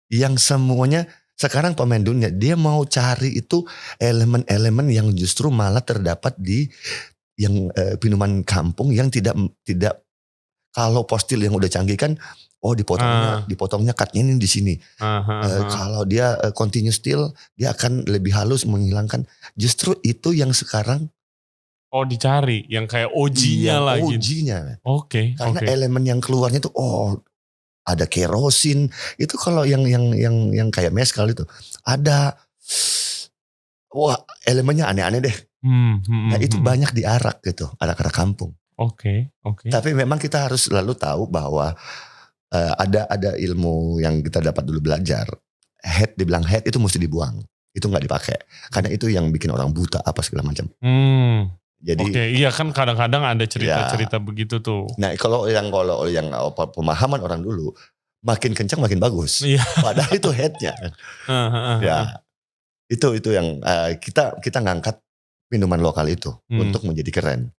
B: Yang semuanya sekarang pemain dunia dia mau cari itu elemen-elemen yang justru malah terdapat di yang minuman kampung yang tidak kalau postil yang udah canggih kan dipotongnya cutnya ini di sini. Kalau dia continuous still dia akan lebih halus menghilangkan. Justru itu yang sekarang
A: dicari yang kayak OG-nya lagi.
B: OG-nya.
A: Oke.
B: Karena elemen yang keluarnya tuh ada kerosin. Itu kalau yang kayak mezcal itu ada elemennya aneh-aneh deh. Nah itu banyak di arak gitu, arak-arak kampung.
A: Oke.
B: Tapi memang kita harus selalu tahu bahwa ada ilmu yang kita dapat dulu belajar. Dibilang head itu mesti dibuang, itu nggak dipakai, karena itu yang bikin orang buta apa segala macam. Jadi,
A: iya kan kadang-kadang ada cerita-cerita begitu tuh.
B: Nah kalau yang pemahaman orang dulu makin kencang makin bagus, padahal itu headnya. Ya itu yang kita ngangkat minuman lokal itu untuk menjadi keren.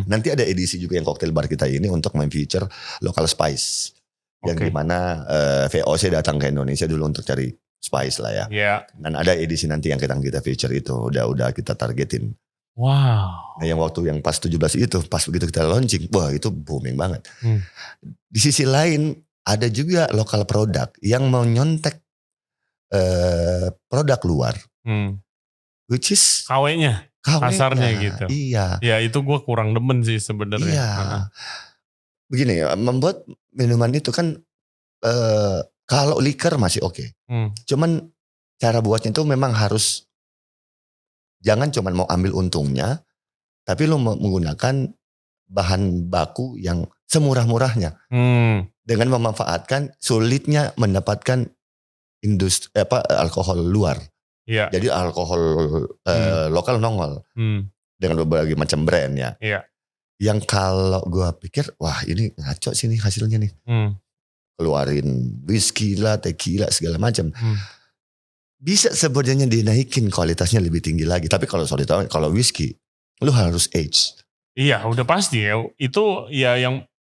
B: Nanti ada edisi juga yang cocktail bar kita ini untuk feature local spice. Yang dimana VOC datang ke Indonesia dulu untuk cari spice lah ya.
A: Yeah.
B: Dan ada edisi nanti yang kita feature itu udah kita targetin.
A: Wow.
B: Nah yang waktu yang pas 17 itu, pas begitu kita launching, wah itu booming banget. Di sisi lain ada juga lokal produk yang mau nyontek produk luar. Which is
A: KW-nya. Kasarnya gitu.
B: Iya.
A: Ya itu gue kurang demen sih sebenarnya.
B: Iya. Begini ya, membuat minuman itu kan kalau liquor masih oke. Cuman cara buatnya itu memang harus jangan cuman mau ambil untungnya, tapi lo menggunakan bahan baku yang semurah-murahnya. Dengan memanfaatkan sulitnya mendapatkan alkohol luar.
A: Iya.
B: Jadi alkohol lokal nongol dengan berbagai macam brand ya.
A: Iya.
B: Yang kalau gue pikir, wah ini ngaco sih nih hasilnya nih. Keluarin whisky lah, tequila segala macam. Bisa sebenarnya dinaikin kualitasnya lebih tinggi lagi. Tapi kalau whisky, lu harus age.
A: Iya, udah pasti ya. Itu ya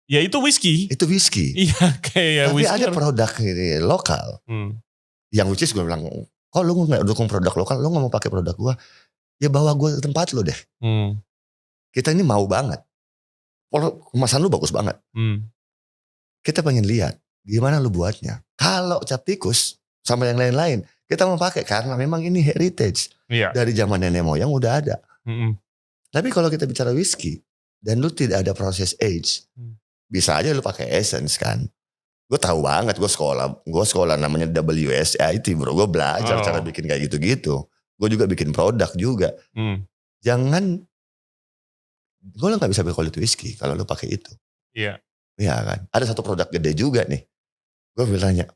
A: itu whisky.
B: Itu whisky.
A: Iya, kayak
B: tapi
A: whisky.
B: Tapi ada produk ini lokal. Yang which is gue bilang, kok lu gak dukung produk lokal, lu gak mau pakai produk gue, ya bawa gue ke tempat lu deh. Kita ini mau banget. Kemasan lu bagus banget. Kita pengen lihat gimana lu buatnya. Kalau cap tikus sama yang lain-lain, kita mau pakai karena memang ini heritage. Dari zaman nenek moyang udah ada. Tapi kalau kita bicara whisky dan lu tidak ada proses age, bisa aja lu pakai essence kan. Gue tahu banget, gue sekolah namanya WSIT bro. Gue belajar cara bikin kayak gitu-gitu. Gue juga bikin produk juga. Jangan, gue gak bisa beli quality whisky kalau lu pakai itu.
A: Iya.
B: Iya kan. Ada satu produk gede juga nih. Gue bilangnya,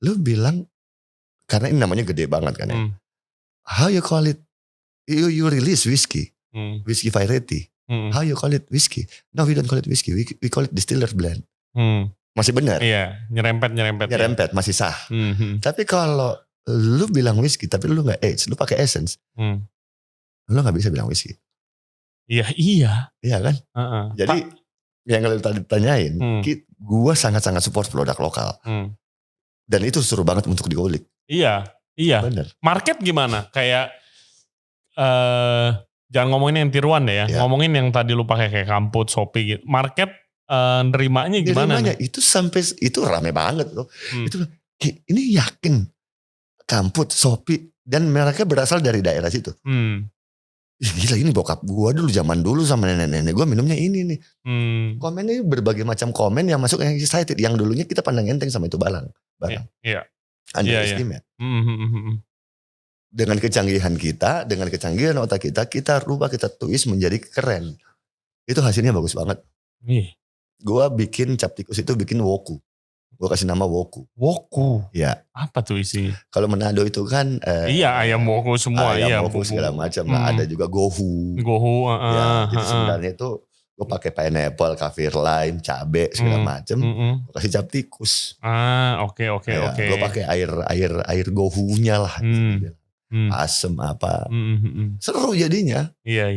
B: lu bilang, karena ini namanya gede banget kan ya. How you call it? You release whiskey. Whiskey variety. How you call it whiskey? No, we don't call it whiskey. We call it distiller blend. Masih benar.
A: Iya, nyerempet.
B: Nyerempet, masih sah. Tapi kalau lu bilang whiskey, tapi lu gak age, lu pakai essence. Lu gak bisa bilang whiskey.
A: Iya.
B: Iya kan? Jadi yang lu tadi tanyain, gue sangat-sangat support produk lokal. Dan itu seru banget untuk dikulik.
A: Iya.
B: Bener.
A: Market gimana? Kayak jangan ngomongin yang tiruan deh ya. Ngomongin yang tadi lu pakai kayak Kamput, Shopee gitu. Market nerimanya gimana?
B: Itu rame banget loh. Itu ini yakin Kamput, Shopee, dan mereka berasal dari daerah situ. Gila, ini bokap gue zaman dulu sama nenek-nenek gue minumnya ini nih. Komennya berbagai macam komen yang masuk yang excited. Yang dulunya kita pandang enteng sama itu barang.
A: Iya.
B: Underestimate. Dengan kecanggihan kita, dengan kecanggihan otak kita rubah, kita twist menjadi keren. Itu hasilnya bagus banget. Gue bikin cap tikus itu bikin woku. Gue kasih nama woku.
A: Woku?
B: Ya.
A: Apa tuh isinya?
B: Kalau Manado itu kan.
A: Iya, ayam woku semua.
B: Ayam woku segala macam. Ada juga gohu. Jadi sebenarnya itu gue pakai pineapple, kaffir lime, cabe segala macam. Gue kasih cap tikus.
A: Oke.
B: Gue pakai air gohunya lah. Asem apa. Seru jadinya.
A: Iya.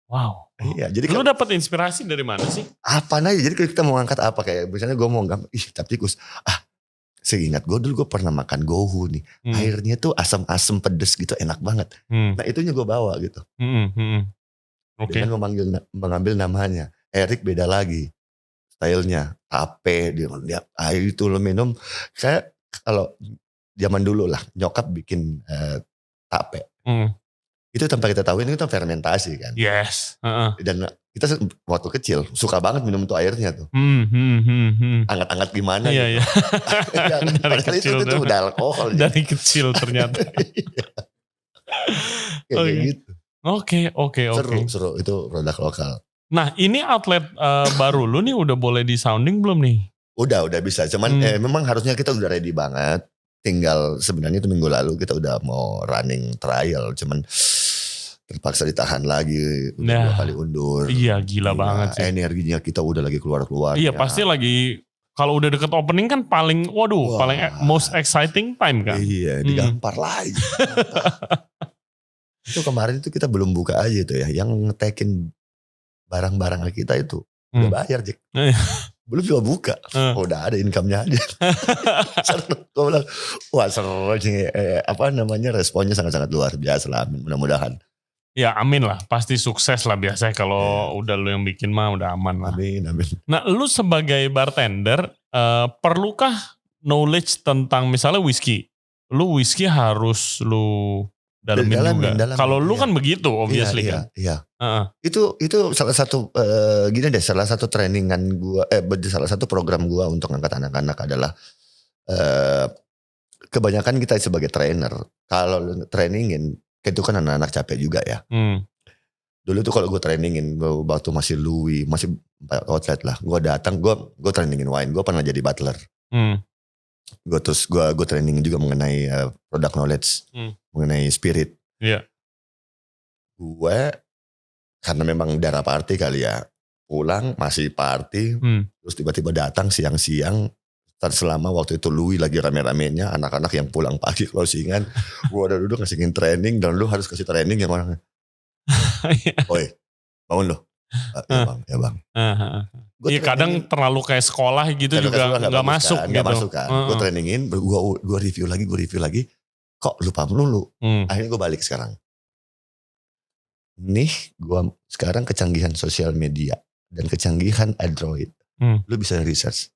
A: Wow.
B: Iya, jadi
A: lu dapat inspirasi dari mana sih?
B: Apa aja, jadi kita mau ngangkat apa, kayak misalnya gue mau cap tikus. Seingat gue dulu gue pernah makan gohu nih. Airnya tuh asam-asam pedes gitu, enak banget. Nah itunya gue bawa gitu. Dengan mengambil namanya. Erik beda lagi stylenya. Tape, dia air itu lo minum. Kayak kalau zaman dulu lah, nyokap bikin tape. Itu tanpa kita tahu ini kan fermentasi kan.
A: Yes.
B: Dan kita waktu kecil suka banget minum tuh airnya tuh. Anget-anget gimana
A: gitu. Iya.
B: Dari kecil itu udah alkohol.
A: Dari kecil ternyata.
B: Kayak gitu.
A: Oke.
B: Seru itu produk lokal.
A: Nah ini outlet baru lu nih udah boleh di sounding belum nih?
B: Udah bisa. Cuman memang harusnya kita udah ready banget. Tinggal sebenarnya itu minggu lalu kita udah mau running trial. Cuman terpaksa ditahan lagi. Udah 2 kali undur.
A: Iya gila banget sih.
B: Energinya kita udah lagi keluar-keluar.
A: Iya pasti lagi. Kalau udah deket opening kan paling most exciting time kan.
B: Iya digampar lagi. Itu kemarin itu kita belum buka aja tuh ya. Yang ngetekin barang-barang kita itu. Udah bayar Jack. Belum juga buka. Udah ada income-nya aja. Gue bilang, wah seru responnya sangat-sangat luar biasa lah. Mudah-mudahan.
A: Ya amin lah. Pasti sukses lah biasanya kalau udah lu yang bikin mah udah aman lah.
B: Amin.
A: Nah lu sebagai bartender, perlukah knowledge tentang misalnya whisky? Lu whisky harus lu dalamin juga. Kalau lu kan begitu obviously kan.
B: Iya. Itu salah satu salah satu trainingan gua, salah satu program gua untuk ngangkat anak-anak adalah kebanyakan kita sebagai trainer kalau trainingin itu kan anak-anak capek juga ya. Dulu tuh kalau gue trainingin waktu masih Louis, masih outlet lah, gue datang gue trainingin wine, gue pernah jadi butler. Gue trainingin juga mengenai product knowledge, mengenai spirit.
A: Iya.
B: Gue karena memang darah party kali ya, pulang masih party, terus tiba-tiba datang siang-siang. Selama waktu itu Louis lagi rame-ramenya, anak-anak yang pulang pagi closingan, gue udah duduk ngasih training, dan lu harus kasih training yang orang, oi bangun lo, ya bang.
A: Iya kadang terlalu kayak sekolah gitu juga nggak masuk
B: kan,
A: gitu.
B: Gak masuk kan. Gue trainingin, gue review lagi, kok lupa melulu. Akhirnya gue balik sekarang. Nih gue sekarang kecanggihan sosial media dan kecanggihan Android, lu bisa research.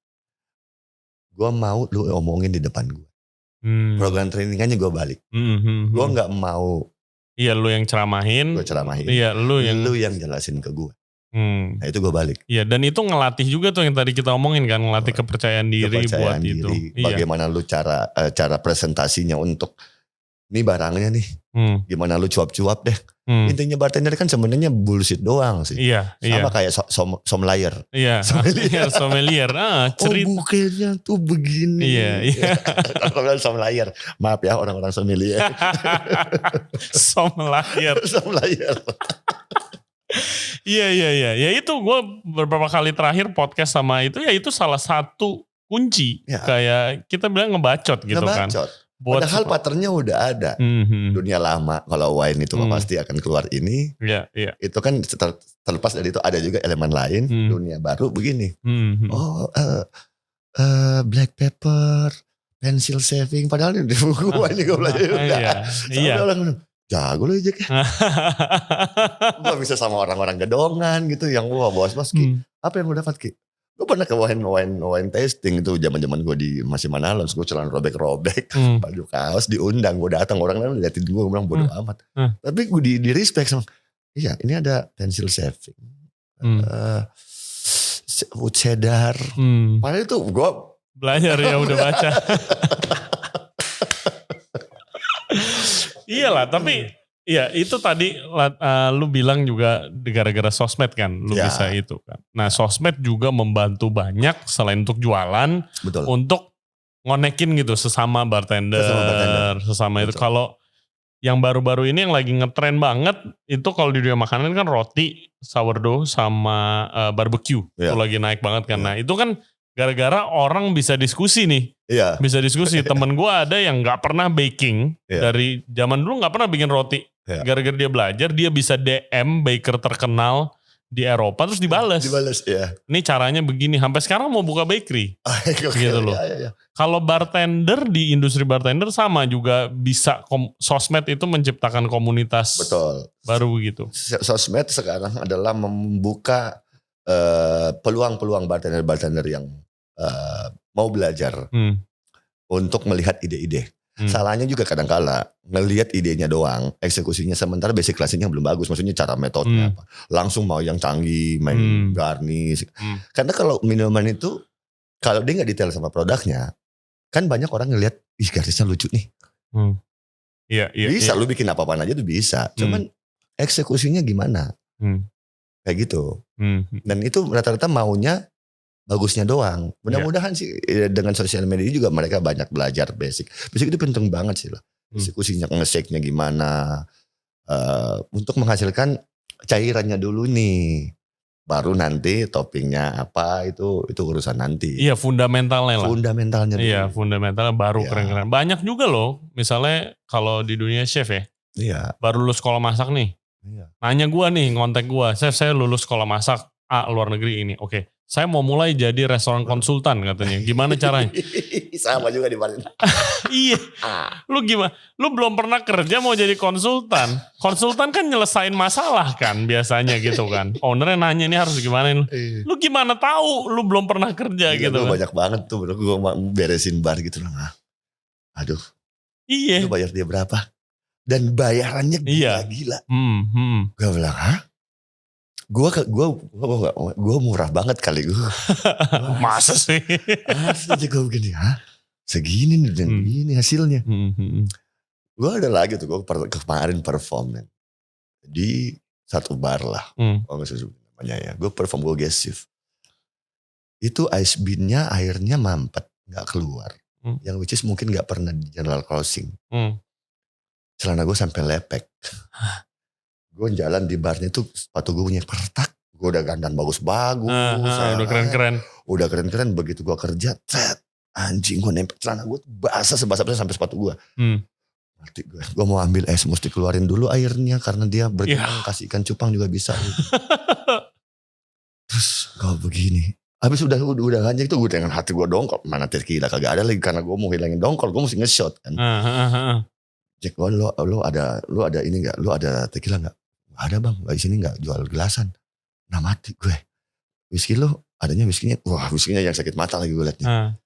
B: Gue mau lu omongin di depan gue. Program trainingannya gue balik. Gue gak mau.
A: Iya lu yang ceramahin.
B: Gue ceramahin.
A: Iya lu
B: yang jelasin ke gue. Nah itu gue balik.
A: Iya dan itu ngelatih juga tuh yang tadi kita omongin kan. Ngelatih kepercayaan diri buat itu.
B: Bagaimana lu cara presentasinya untuk Nih barangnya nih, gimana lu cuap-cuap deh. Intinya bartender kan sebenarnya bullshit doang sih.
A: Iya.
B: Sama kayak sommelier.
A: Iya. Sommelier. Cerita.
B: Oh bukannya tuh begini.
A: Iya.
B: Kalau bilang sommelier, maaf ya orang-orang sommelier.
A: Sommelier. Iya. Ya itu gue beberapa kali terakhir podcast sama itu, ya itu salah satu kunci. Ya. Kayak kita bilang ngebacot gitu kan.
B: Padahal patternnya udah ada. Dunia lama kalau wine itu pasti akan keluar ini.
A: Iya.
B: Itu kan terlepas dari itu ada juga elemen lain. Dunia baru begini. Black pepper, pencil shaving. Padahal di buku wine gue belajar juga. Iya. Jago lu aja kan. Gue bisa sama orang-orang gedongan gitu. Yang wah bos Ki. Apa yang lu dapat Ki? Gue pernah ke wine tasting itu zaman gue di masih Manalon, gue celana robek-robek, baju kaos diundang, gue datang orang lain liatin gue bilang bodo amat. Tapi gue di respect sama, iya ini ada pencil shaving, wood cedar, padahal itu gue
A: belajar ya udah baca. Iyalah tapi. Iya itu tadi lu bilang juga gara-gara sosmed kan lu bisa itu kan. Nah sosmed juga membantu banyak selain untuk jualan.
B: Betul.
A: Untuk ngonekin gitu sesama bartender. Sesama itu. Kalau yang baru-baru ini yang lagi ngetren banget itu kalau di dunia makanan kan roti, sourdough sama barbecue. Itu lagi naik banget kan. Nah itu kan gara-gara orang bisa diskusi nih.
B: Iya.
A: Bisa diskusi. Temen gue ada yang gak pernah baking. Dari zaman dulu gak pernah bikin roti. Gara-gara dia belajar, dia bisa DM baker terkenal di Eropa terus dibales.
B: Ya.
A: Ini caranya begini, sampai sekarang mau buka bakery. Gitu loh.
B: Ya.
A: Kalau bartender di industri bartender sama juga bisa sosmed itu menciptakan komunitas.
B: Betul.
A: Baru gitu.
B: Sosmed sekarang adalah membuka peluang-peluang bartender-bartender yang mau belajar untuk melihat ide-ide. Salahnya juga kadang-kala ngelihat idenya doang, eksekusinya sementara basic classingnya belum bagus. Maksudnya cara metodenya apa. Langsung mau yang canggih, main garnish. Karena kalau minuman itu, kalau dia gak detail sama produknya, kan banyak orang ngelihat, ih garnisnya lucu nih.
A: Iya.
B: Bisa, lu bikin apa-apaan aja tuh bisa. Cuman eksekusinya gimana? Kayak gitu. Dan itu rata-rata maunya bagusnya doang. Mudah-mudahan sih dengan sosial media juga mereka banyak belajar basic. Basic itu penting banget sih lah. Eksekusinya, nge-shake-nya gimana. Untuk menghasilkan cairannya dulu nih. Baru nanti toppingnya apa itu urusan nanti.
A: Iya fundamentalnya lah.
B: Fundamentalnya dulu.
A: Iya fundamentalnya baru keren-keren. Banyak juga loh. Misalnya kalau di dunia chef ya.
B: Iya.
A: Baru lulus sekolah masak nih. Iya. Nanya gue nih, ngontek gue. Chef saya lulus sekolah masak A luar negeri ini. Oke. Saya mau mulai jadi restoran konsultan katanya. Gimana caranya?
B: Sama juga di Bali.
A: Iya. Lu gimana? Lu belum pernah kerja mau jadi konsultan. Konsultan kan nyelesain masalah kan biasanya gitu kan. Ownernya nanya ini harus gimana. Lu gimana tahu? Lu belum pernah kerja gitu kan.
B: Banyak banget tuh. Gue beresin bar gitu lah. Aduh.
A: Iya.
B: Lu bayar dia berapa? Dan bayarannya gila-gila. Gue bilang, hah? Gue murah banget kali gue.
A: Masa sih?
B: Masa aja gue begini, segini nih dan begini hasilnya. Gue ada lagi tuh, gue kemarin perform di satu bar lah. Kalau gak sebut namanya ya. Gue perform, gue guest shift. Itu ice bean-nya airnya mampet, gak keluar. Yang which is mungkin gak pernah di general closing. Celana gue sampai lepek. Gue jalan di barnya tuh sepatu gue punya pertak. Gue udah gandan bagus-bagus.
A: Udah keren-keren.
B: Udah keren-keren. Begitu gue kerja. Anjing gue nempel celana gue basah sebasah-basah sampai sepatu gue. Mati gue. Gue mau ambil es. Mesti keluarin dulu airnya. Karena dia berkembang. Kasih ikan cupang juga bisa. Terus gue begini. Habis udah anjing itu gue dengan hati gue dongkol. Mana tequila kagak ada lagi. Karena gue mau hilangin dongkol. Gue mesti nge-shot kan. Cek gue lo ada ini gak? Lo ada tequila gak? Ada bang, di sini nggak jual gelasan. Nah mati gue. Whisky lo adanya whiskynya, wah whiskynya yang sakit mata lagi gue liatnya.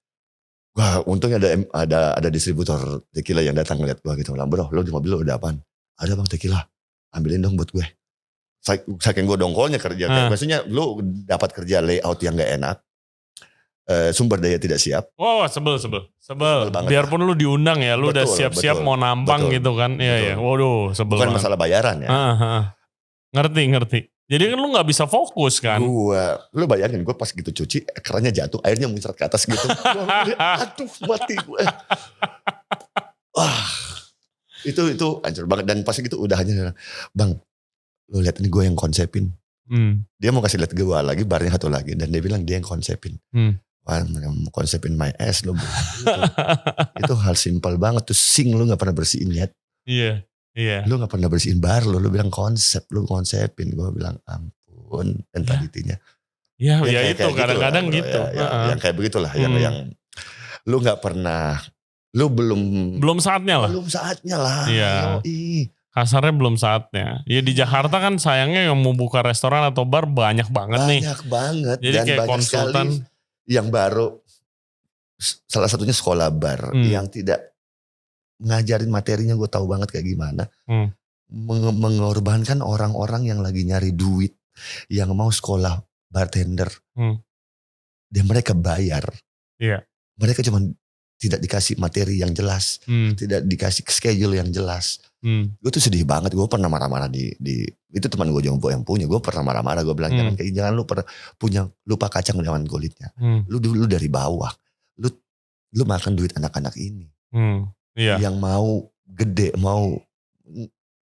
B: Wah untungnya ada distributor tequila yang datang ngeliat gue gitu. Bro lo di mobil lo udah apaan? Ada bang tequila, ambilin dong buat gue. Saking gue dongkolnya kerja. Maksudnya lo dapat kerja layout yang gak enak. sumber daya tidak siap.
A: Wah, sebel.
B: banget.
A: Biarpun lu diundang ya, lu udah
B: Betul,
A: siap-siap
B: betul,
A: mau nampang
B: betul,
A: gitu kan. Iya. Waduh, sebel
B: Bukan
A: banget.
B: masalah bayaran ya.
A: Ngerti. Jadi kan lu gak bisa fokus kan.
B: Lu bayangin gue pas gitu cuci, kerannya jatuh, airnya muncrat ke atas gitu. Aduh, mati gue. Wah, itu hancur banget. Dan pas gitu udah hanya, bang, lu lihat ini gue yang konsepin. Dia mau kasih lihat gue lagi, barnya satu lagi. Dan dia bilang dia yang konsepin. Wah, konsepin my ass lo. Itu hal simpel banget. Tuh sink lu gak pernah bersihin ya.
A: Iya.
B: Lu gak pernah bersihin bar lu bilang lu konsepin. Gue bilang ampun mentalitinya.
A: Ya itu kadang-kadang gitu.
B: Yang kayak begitulah. Yang lu gak pernah, lu belum saatnya lah.
A: Iya. Kasarnya belum saatnya. Ya di Jakarta kan sayangnya yang mau buka restoran atau bar banyak banget nih.
B: Banyak banget.
A: Jadi
B: dan
A: kayak
B: banyak
A: konsultan.
B: Yang baru, salah satunya sekolah bar. Yang tidak ngajarin materinya, gue tahu banget kayak gimana. Mengorbankan orang-orang yang lagi nyari duit. Yang mau sekolah bartender. Dan mereka bayar.
A: Iya.
B: Mereka cuma tidak dikasih materi yang jelas. Tidak dikasih schedule yang jelas. Gue tuh sedih banget. Gue pernah marah-marah di itu teman gue yang punya. Gue pernah marah-marah. Gue bilang jangan lu lupa kacang dengan kulitnya. Lu dulu dari bawah. Lu makan duit anak-anak ini.
A: Iya.
B: Yang mau gede, mau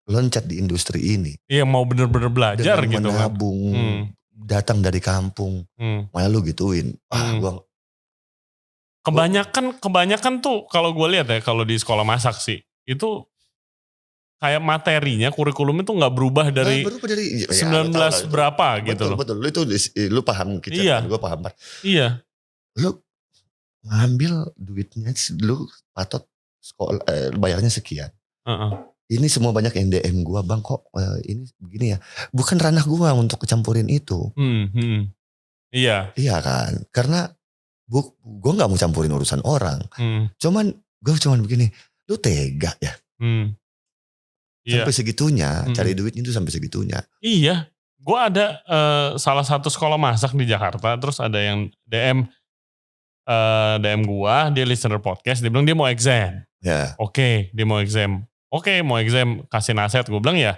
B: loncat di industri ini.
A: Iya, mau bener-bener belajar
B: dengan
A: gitu
B: menabung, datang dari kampung. Malah lu gituin.
A: Kebanyakan tuh kalau gue lihat ya, kalau di sekolah masak sih, itu kayak materinya, kurikulumnya tuh gak berubah dari 19 berapa gitu loh.
B: Betul, lu paham kitchen,
A: iya.
B: Gue paham.
A: Iya.
B: Lu ngambil duitnya, lu patot sekolah, bayarnya sekian. Ini semua banyak yang DM gue, bang kok ini begini ya. Bukan ranah gue untuk kecampurin itu.
A: Iya.
B: Iya kan, karena gue gak mau campurin urusan orang. Gue cuman begini, lu tega ya. Sampai segitunya, cari duitnya itu sampai segitunya.
A: Iya, gue ada salah satu sekolah masak di Jakarta, terus ada yang DM gue, dia listener podcast, dia bilang dia mau exam.
B: Ya.
A: Oke, dia mau exam. Mau exam, kasih nasihat. Gue bilang ya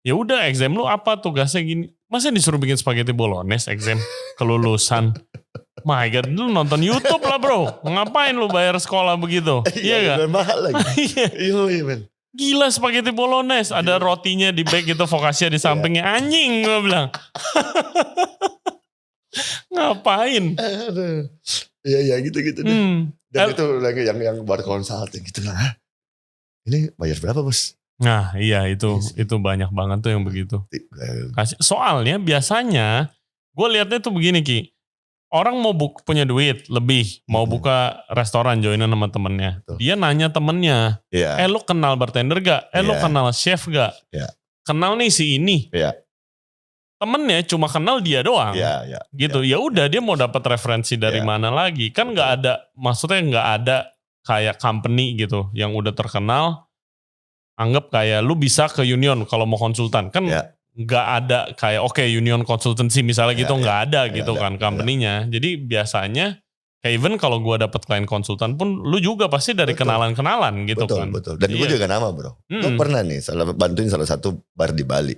A: udah exam lu apa tugasnya gini. Masa disuruh bikin spaghetti bolognese exam kelulusan. My God, lu nonton YouTube lah bro. Ngapain lu bayar sekolah begitu? Iya gak?
B: Mahal lagi. Iya men.
A: Gila spaghetti bolognese, ada rotinya di bag gitu, focaccia di sampingnya. Anjing gue bilang. Ngapain?
B: Iya gitu deh. Dan itu lagi yang bar consulting gitu lah. Ini bayar berapa bos?
A: Nah iya itu banyak banget tuh yang begitu. Soalnya biasanya gue lihatnya tuh begini Ki. Orang mau punya duit lebih, mau buka restoran joinan sama temennya.
B: Betul.
A: Dia nanya temennya, lu kenal bartender gak? Lu kenal chef gak? Kenal nih si ini. Temennya cuma kenal dia doang. Gitu. Ya udah dia mau dapat referensi dari mana lagi? Kan nggak ada, maksudnya nggak ada kayak company gitu yang udah terkenal. Anggap kayak lu bisa ke Union kalau mau konsultan kan. Nggak ada kayak Union Consultancy misalnya gitu nggak ada gitu kan company-nya. Jadi biasanya kayak even kalau gue dapet klien konsultan pun lu juga pasti dari kenalan-kenalan gitu kan.
B: Betul. Dan gue juga nama bro. Gue pernah nih bantuin salah satu bar di Bali.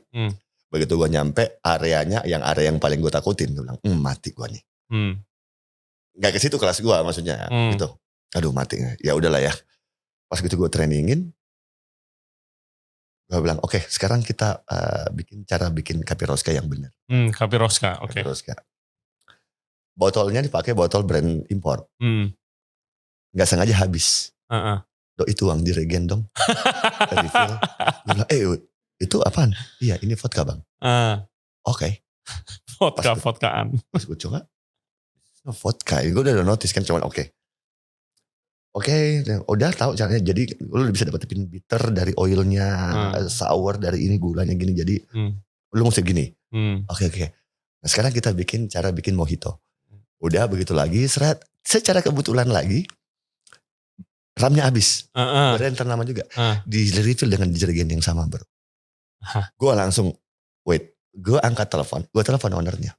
B: Begitu gue nyampe areanya yang area yang paling gue takutin, gue bilang mati gue nih. Gak ke situ kelas gue maksudnya gitu. Aduh mati. Ya udahlah ya. Pas gitu gue trainingin. Gue bilang oke, sekarang kita bikin Kapiroska yang benar.
A: Kapiroska, oke.
B: Kapiroska. Botolnya dipakai botol brand impor. Gak sengaja habis. Itu uang di regen dong. Refill. Gue bilang itu apaan? Iya ini vodka bang. Oke.
A: Vodkaan.
B: Pas gue coba. Vodka. Gue udah notice kan cuman oke, udah tahu caranya. Jadi lu bisa dapetin bitter dari oilnya, sour dari ini gulanya gini. Jadi lu mesti gini. Oke. Nah sekarang kita cara bikin mojito. Udah begitu lagi, secara kebetulan lagi ramnya habis. Brand ternama juga. Di refill dengan jerigen yang sama bro. Gue langsung gue angkat telepon, gue telepon ownernya.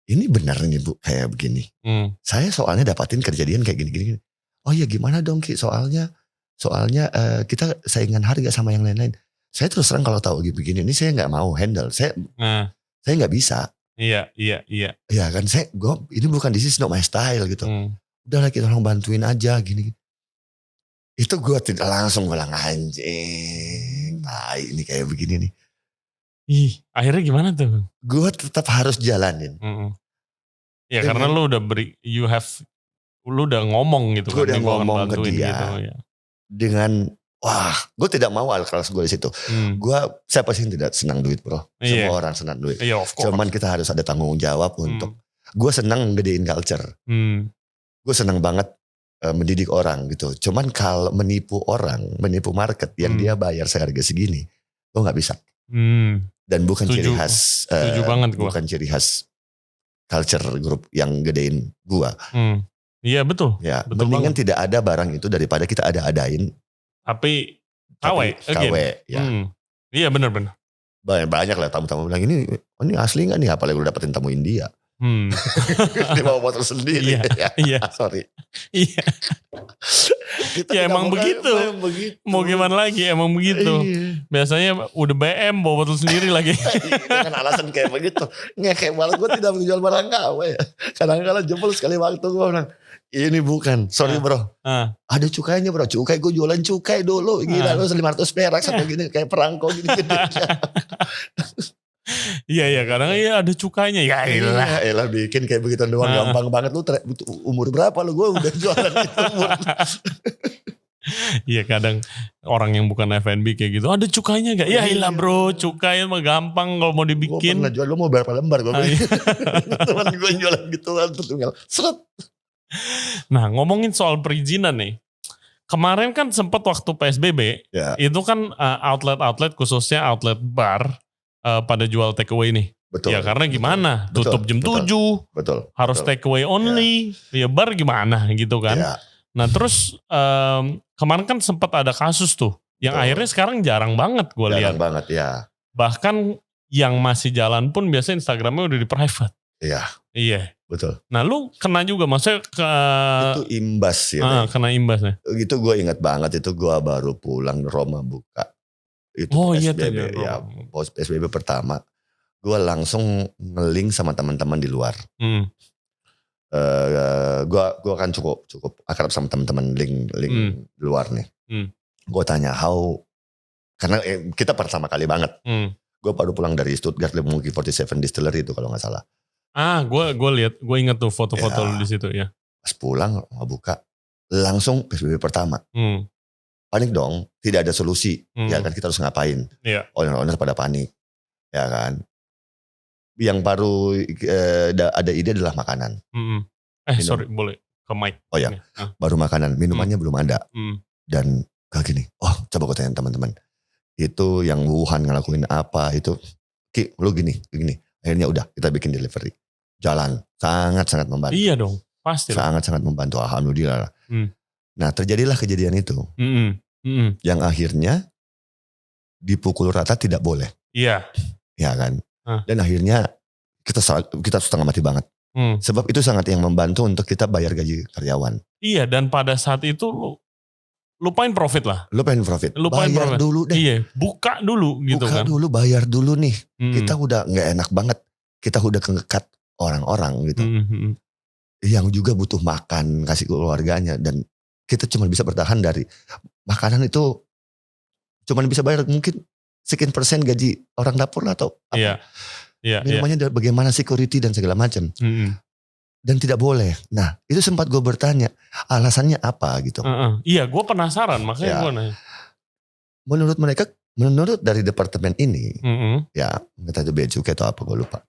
B: ini benar nih Bu kayak begini. Saya soalnya dapatin kejadian kayak gini-gini. Oh iya gimana dong Ki, soalnya kita saingan harga sama yang lain-lain. Saya terus terang kalau tahu begini, ini saya nggak mau handle. Saya nggak bisa.
A: Iya.
B: Ya kan ini bukan, this is not my style gitu. Udahlah kita orang bantuin aja gini. Itu gue tidak langsung bilang anjing, ini kayak begini nih.
A: Akhirnya gimana tuh?
B: Gue tetap harus jalanin.
A: Ya karena lu udah lu udah ngomong gitu.
B: Gue udah ngomong ke dia.
A: Gitu, ya.
B: Dengan gue tidak mau kelas gue di situ. Siapa sih yang tidak senang duit bro? Semua orang senang duit. Cuman kita harus ada tanggung jawab untuk. Gue senang gedein culture. Gue senang banget mendidik orang gitu. Cuman kalau menipu market yang dia bayar seharga segini, gue nggak bisa. Dan bukan ciri khas. Bukan ciri khas culture group yang gedein gue.
A: Iya betul.
B: Ya,
A: betul
B: mendingan
A: banget.
B: Tidak ada barang itu daripada kita adain.
A: Tapi KW
B: ya.
A: Iya benar.
B: Banyak lah tamu-tamu bilang ini asli gak nih, apalagi lu dapetin tamu India. Dia bawa botol sendiri.
A: Iya.
B: Sorry.
A: Iya. Ya emang begitu. Mau gimana lagi, emang begitu. Biasanya udah BM bawa botol sendiri lagi.
B: Dengan alasan kayak begitu. Kayak banget gue tidak menjual barang KW. Kadang-kadang jempol sekali waktu gue bilang, ini bukan, sorry bro. Ada cukainya bro, cukai gue jualan cukai dulu. Gila lu 500 perak satu gini, kayak perangko gini.
A: Iya kadang ada cukainya. Ya
B: elah bikin kayak begitu doang gampang banget. Lu umur berapa lu, gue udah jualan itu umur.
A: Iya kadang orang yang bukan F&B kayak gitu, ada cukainya gak? Ya ilah bro, cukai mah gampang kalau mau dibikin.
B: Gue pernah jual, lu mau berapa lembar? Teman gue jualan gitu tinggal seret.
A: Nah ngomongin soal perizinan nih. Kemarin kan sempat waktu PSBB, itu kan outlet-outlet khususnya outlet bar pada jual take away nih.
B: Betul.
A: Ya karena gimana? Tutup jam 7.
B: Betul.
A: Harus take away only. Ya bar gimana gitu kan.
B: Ya.
A: Nah terus kemarin kan sempat ada kasus tuh. Yang akhirnya sekarang jarang banget gue lihat.
B: Jarang banget ya.
A: Bahkan yang masih jalan pun biasanya Instagramnya udah di private. Iya.
B: Betul.
A: Nah lu kena juga maksudnya
B: itu imbas ya.
A: Kena imbasnya.
B: Itu gue ingat banget, itu gue baru pulang Roma buka. Itu PSBB ya. PSBB pertama. Gue langsung nge-link sama teman-teman di luar. Gue kan cukup akrab sama teman-teman link di luar nih. Gue tanya karena kita pertama kali banget. Gue baru pulang dari Stuttgart, Lemongki 47 Distillery itu kalau nggak salah.
A: Gue lihat, gue inget tuh foto-foto lu di situ ya.
B: Pas pulang mau buka, langsung PSBB pertama. Panik dong, tidak ada solusi. Ya kan, kita harus ngapain? Owner-owner pada panik, ya kan. Yang baru ada ide adalah makanan.
A: Sorry, boleh ke mic.
B: Oh ya, baru makanan, minumannya belum ada. Dan kayak gini, coba gue tanya teman-teman. Itu yang Wuhan ngelakuin apa itu, Ki, lu gini. Akhirnya udah kita bikin delivery. Jalan, sangat-sangat membantu.
A: Iya dong, pasti.
B: Sangat-sangat membantu, alhamdulillah. Nah terjadilah kejadian itu. Yang akhirnya dipukul rata tidak boleh. Iya. Ya kan. Dan akhirnya kita setengah mati banget. Sebab itu sangat yang membantu untuk kita bayar gaji karyawan. Iya, dan pada saat itu lupain profit lah. Lupain profit. Bayar dulu deh. Iya, buka dulu gitu kan. Buka dulu, bayar dulu nih. Kita udah gak enak banget. Kita udah kekat orang-orang gitu. Yang juga butuh makan, kasih keluarganya. Dan kita cuma bisa bertahan dari makanan itu. Cuma bisa bayar mungkin sekian persen gaji orang dapur lah atau apa. Iya. Minumannya bagaimana security dan segala macam. Dan tidak boleh. Nah itu sempat gue bertanya alasannya apa gitu. Iya gue penasaran makanya gue nanya. Menurut dari departemen ini, ya nggak tahu bea cukai atau apa gue lupa.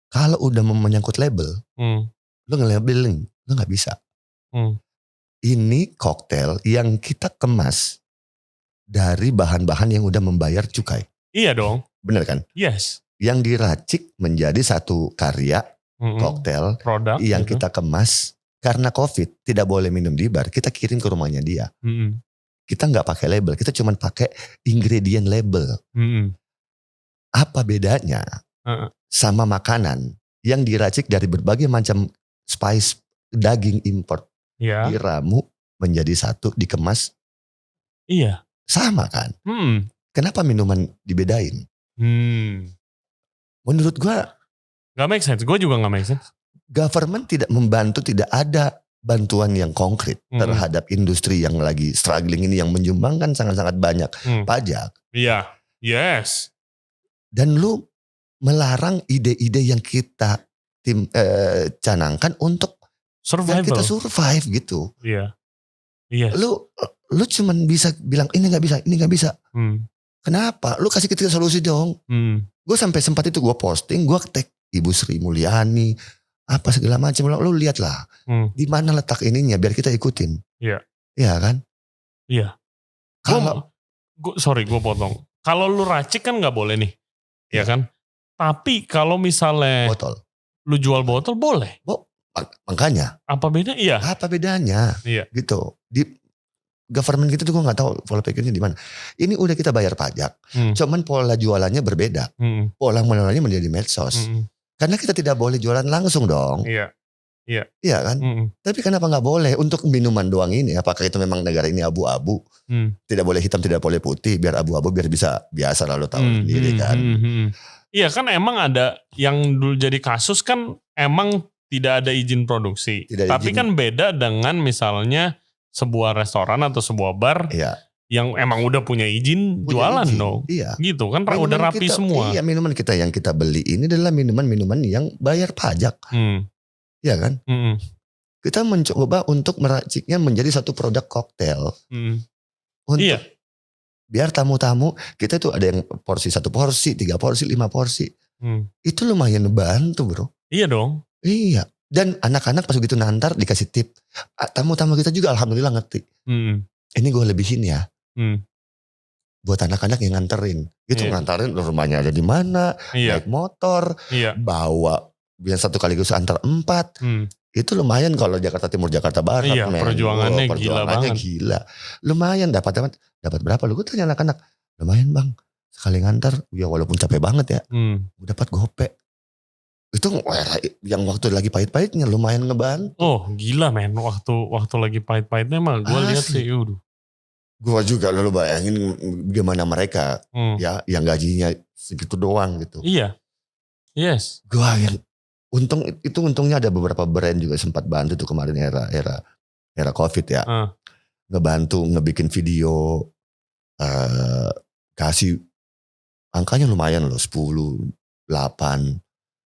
B: Kalau udah menyangkut label, lo nge-labelin, lo nggak bisa. Ini koktail yang kita kemas dari bahan-bahan yang udah membayar cukai. Iya dong. Bener kan? Yes. Yang diracik menjadi satu karya koktail produk yang gitu. Kita kemas karena COVID tidak boleh minum di bar, kita kirim ke rumahnya dia. Kita nggak pakai label, kita cuma pakai ingredient label. Apa bedanya sama makanan yang diracik dari berbagai macam spice daging import
A: Iya.
B: diramu menjadi satu, dikemas
A: Iya.
B: sama kan. Kenapa minuman dibedain? Menurut gua
A: gak make sense. Gue juga gak make sense.
B: government tidak membantu, tidak ada bantuan yang konkret terhadap industri yang lagi struggling ini, yang menyumbangkan sangat-sangat banyak pajak.
A: Iya. Yes.
B: Dan lu melarang ide-ide yang kita canangkan untuk
A: survival.
B: kita survive gitu.
A: Iya. Iya.
B: Lu cuman bisa bilang ini nggak bisa, ini nggak bisa. Kenapa? Lu kasih kita solusi dong. Gue sampai sempat itu gue posting, gue tag Ibu Sri Mulyani, apa segala macam. Lu lihatlah di mana letak ininya biar kita ikutin.
A: Iya.
B: Iya kan?
A: Iya.
B: Kalau
A: gue potong. Kalau lu racik kan nggak boleh nih, ya kan? Tapi kalau misalnya
B: botol,
A: lu jual botol boleh.
B: Makanya.
A: Apa beda? Iya.
B: Apa bedanya?
A: Iya.
B: Gitu. Di government kita tuh gue nggak tahu pola pikirnya di mana. Ini udah kita bayar pajak, cuman pola jualannya berbeda. Pola menjualannya menjadi medsos. Karena kita tidak boleh jualan langsung dong.
A: Iya. Iya.
B: Iya kan? Tapi kenapa nggak boleh untuk minuman doang ini? Apakah itu memang negara ini abu-abu? Tidak boleh hitam, tidak boleh putih. Biar abu-abu, biar bisa biasa lalu tahu sendiri kan.
A: Iya kan emang ada yang dulu jadi kasus kan emang tidak ada izin produksi. Tapi kan beda dengan misalnya sebuah restoran atau sebuah bar yang emang udah punya izin jualan dong.
B: Iya.
A: Gitu kan udah rapi semua.
B: Iya, minuman kita yang kita beli ini adalah minuman-minuman yang bayar pajak. Iya kan? Kita mencoba untuk meraciknya menjadi satu produk koktail. Untuk biar tamu-tamu, kita tuh ada yang porsi 1 porsi, 3 porsi, 5 porsi. Itu lumayan bantu bro. Iya
A: dong.
B: Iya. Dan anak-anak pas begitu nantar dikasih tip. Tamu-tamu kita juga alhamdulillah ngerti. Ini gue lebihin ya. Buat anak-anak yang nganterin. Gitu nganterin rumahnya ada di mana. Naik motor. Bawa biar 1 kaligus antar 4. Itu lumayan kalau Jakarta Timur, Jakarta Barat.
A: Iya, perjuangannya
B: gila. Lumayan dapat berapa lu? Gue tanya anak-anak. Lumayan bang. Sekali ngantar. Ya walaupun capek banget ya. Gue dapat gope. Itu yang waktu lagi pahit-pahitnya lumayan ngebantu.
A: Oh gila men. Waktu lagi pahit-pahitnya mah gue lihat sih.
B: Gue juga lu bayangin gimana mereka. Ya yang gajinya segitu doang gitu.
A: Iya. Yes.
B: Gue yang untungnya ada beberapa brand juga sempat bantu tuh kemarin era COVID ya. Ngebantu ngebikin video, kasih angkanya lumayan loh, 10, 8,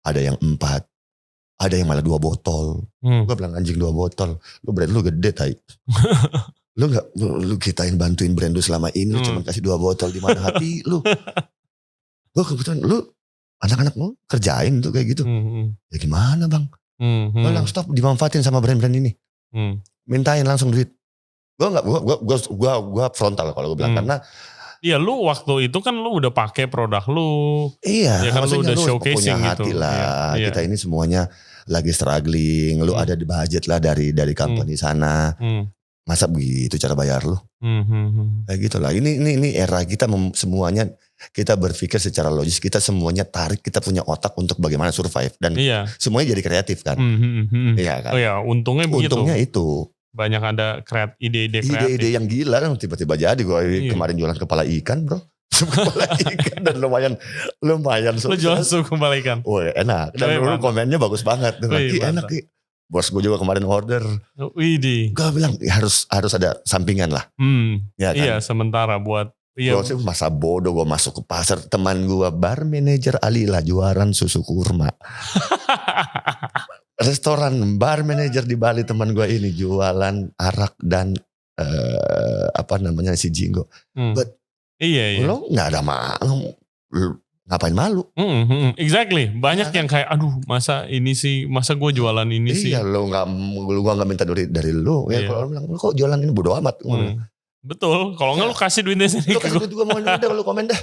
B: ada yang 4, ada yang malah 2 botol. Gue bilang anjing 2 botol, lu brand lu gede tai. lu kitain bantuin brand lu selama ini, lu cuma kasih 2 botol, di mana hati lu? Gue kebetulan lu anak-anak lu kerjain tuh kayak gitu. Ya gimana bang? Lo langsung stop dimanfaatin sama brand-brand ini. Mintain langsung duit. Gue frontal kalau gue bilang karena
A: iya lu waktu itu kan lu udah pakai produk lu.
B: Iya.
A: Ya kan lu udah showcasing
B: punya hati
A: gitu.
B: lah. Iya. Kita ini semuanya lagi struggling. Lu ada di budget lah dari company sana. Masa begitu cara bayar lu? Kayak gitu lah. Ini era kita semuanya kita berpikir secara logis. Kita semuanya tarik. Kita punya otak untuk bagaimana survive. Dan semuanya jadi kreatif kan. Iya kan.
A: Oh ya untungnya begitu.
B: Untungnya itu.
A: Banyak ada ide-ide kreatif.
B: Ide-ide yang gila kan tiba-tiba jadi. Gue kemarin jualan kepala ikan bro. Kepala ikan dan lumayan sukses.
A: Lu jual sup kepala ikan?
B: Wah enak. Dan dulu komennya bagus banget. Enak Ki. Bos gue juga kemarin order.
A: Widih.
B: Gue bilang harus ada sampingan lah.
A: Ya kan? Iya sementara buat.
B: Gue sih masa bodoh gue masuk ke pasar. Teman gue bar manajer Alila jualan susu kurma. Restoran bar manajer di Bali teman gue ini jualan arak dan si Jinggo. But lo nggak ada malu, ngapain malu?
A: Exactly. Banyak yang kayak aduh masa gue jualan ini sih.
B: Iya lo gue nggak minta duit dari lo. Ya kalau lo bilang lo kok jualan ini bodo amat.
A: Betul. Kalau nggak lo kasih duitnya sendiri.
B: Lo kasih duit gue mau udah kalau komen deh.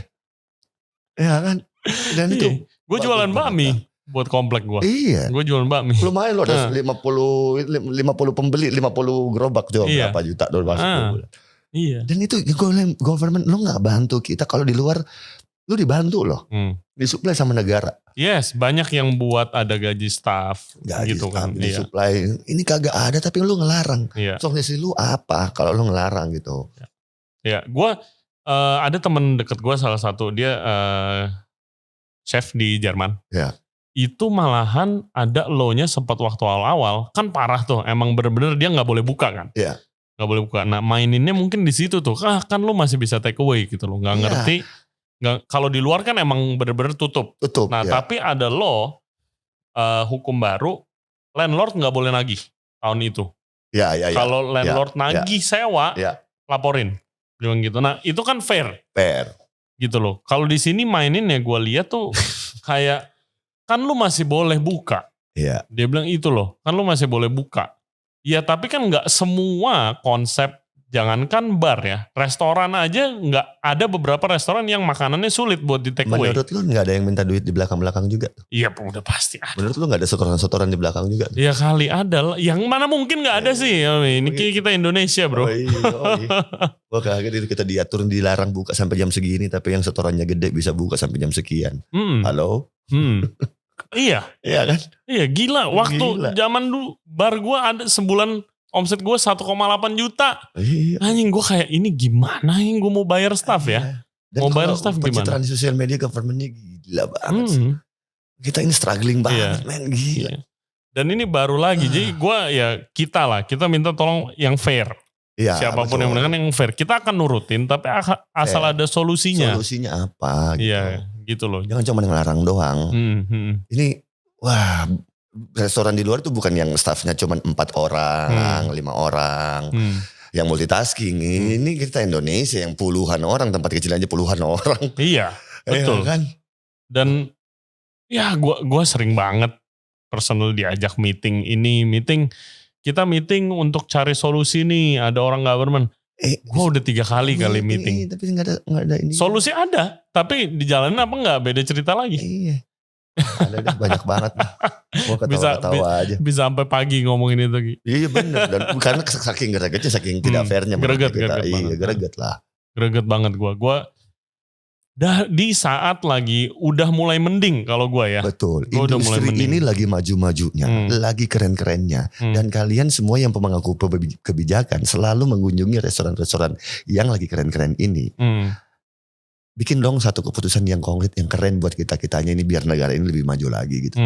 B: Ya kan. Dan itu.
A: Gue jualan bakmi. Buat komplek gue.
B: Iya.
A: Gue jual bakmi.
B: Lumayan loh, ada 50 pembeli, 50 gerobak tuh berapa juta dolar masuk bulan.
A: Iya.
B: Dan itu government lo nggak bantu kita kalau di luar Lu dibantu loh. Disuplai sama negara.
A: Yes, banyak yang buat ada gaji staff gitu kan.
B: Disuplai. Ini kagak ada tapi lu ngelarang.
A: Iya.
B: Solusi lu apa kalau lu ngelarang gitu.
A: Ya, gue ada temen deket gue salah satu, dia chef di Jerman.
B: Ya.
A: Itu malahan ada law-nya sempat waktu awal-awal, kan parah tuh, emang bener-bener dia gak boleh buka kan.
B: Iya.
A: Gak boleh buka. Nah maininnya mungkin di situ tuh, kan lu masih bisa take away gitu loh, gak ngerti. Kalau di luar kan emang bener-bener tutup. Nah tapi ada law, hukum baru, landlord gak boleh nagih tahun itu. Kalau landlord nagih sewa, laporin. Bilang gitu. Nah itu kan fair. Gitu loh. Kalau di sini mainin ya gue lihat tuh kayak, kan lu masih boleh buka.
B: Iya.
A: Dia bilang itu loh, kan lu masih boleh buka. Ya tapi kan gak semua konsep, jangankan bar ya, restoran aja gak, ada beberapa restoran yang makanannya sulit buat di take away.
B: Menurut lu gak ada yang minta duit di belakang-belakang juga?
A: Iya udah pasti ada.
B: Menurut lu gak ada setoran-setoran di belakang juga?
A: Iya kali ada, yang mana mungkin gak ada sih. Ini kita Indonesia bro.
B: Wah kaget itu, kita diatur dilarang buka sampai jam segini, tapi yang setorannya gede bisa buka sampai jam sekian. Halo?
A: Iya kan? Iya gila, waktu zaman dulu bar gue ada sebulan omset gue 1,8 juta. Anjing gue kayak ini gimana yang gue mau bayar staff ya?
B: Dan mau bayar staff gimana? Pencitraan di sosial media governmentnya gila banget sih. Kita ini struggling banget men, gila.
A: Dan ini baru lagi, jadi gue kita minta tolong yang fair. Siapapun yang mendengar yang fair. Kita akan nurutin tapi asal ada solusinya.
B: Solusinya apa gitu.
A: Iya gitu loh.
B: Jangan cuma ngelarang doang. Ini wah, restoran di luar itu bukan yang staffnya cuma 4 orang, 5 orang, yang multitasking. Ini kita Indonesia yang puluhan orang, tempat kecil aja puluhan orang.
A: Iya, betul
B: kan.
A: Dan ya gue sering banget personal diajak meeting kita meeting untuk cari solusi nih. Ada orang government. Gue udah 3 kali meeting.
B: Tapi nggak ada ini.
A: Solusi ada, tapi dijalanin apa nggak? Beda cerita lagi.
B: Iya. Ada banyak banget. Gue ketawa-ketawa aja.
A: Bisa sampai pagi ngomongin itu.
B: Iya benar. Dan karena saking gregetnya, saking tidak fairnya. Greget lah.
A: Greget banget gue. Di saat lagi udah mulai mending kalau gue ya.
B: Betul. Industri ini lagi maju-majunya, lagi keren-kerennya. Dan kalian semua yang pemangku kebijakan selalu mengunjungi restoran-restoran yang lagi keren-keren ini. Bikin dong satu keputusan yang konkret, yang keren buat kita-kitanya ini biar negara ini lebih maju lagi gitu.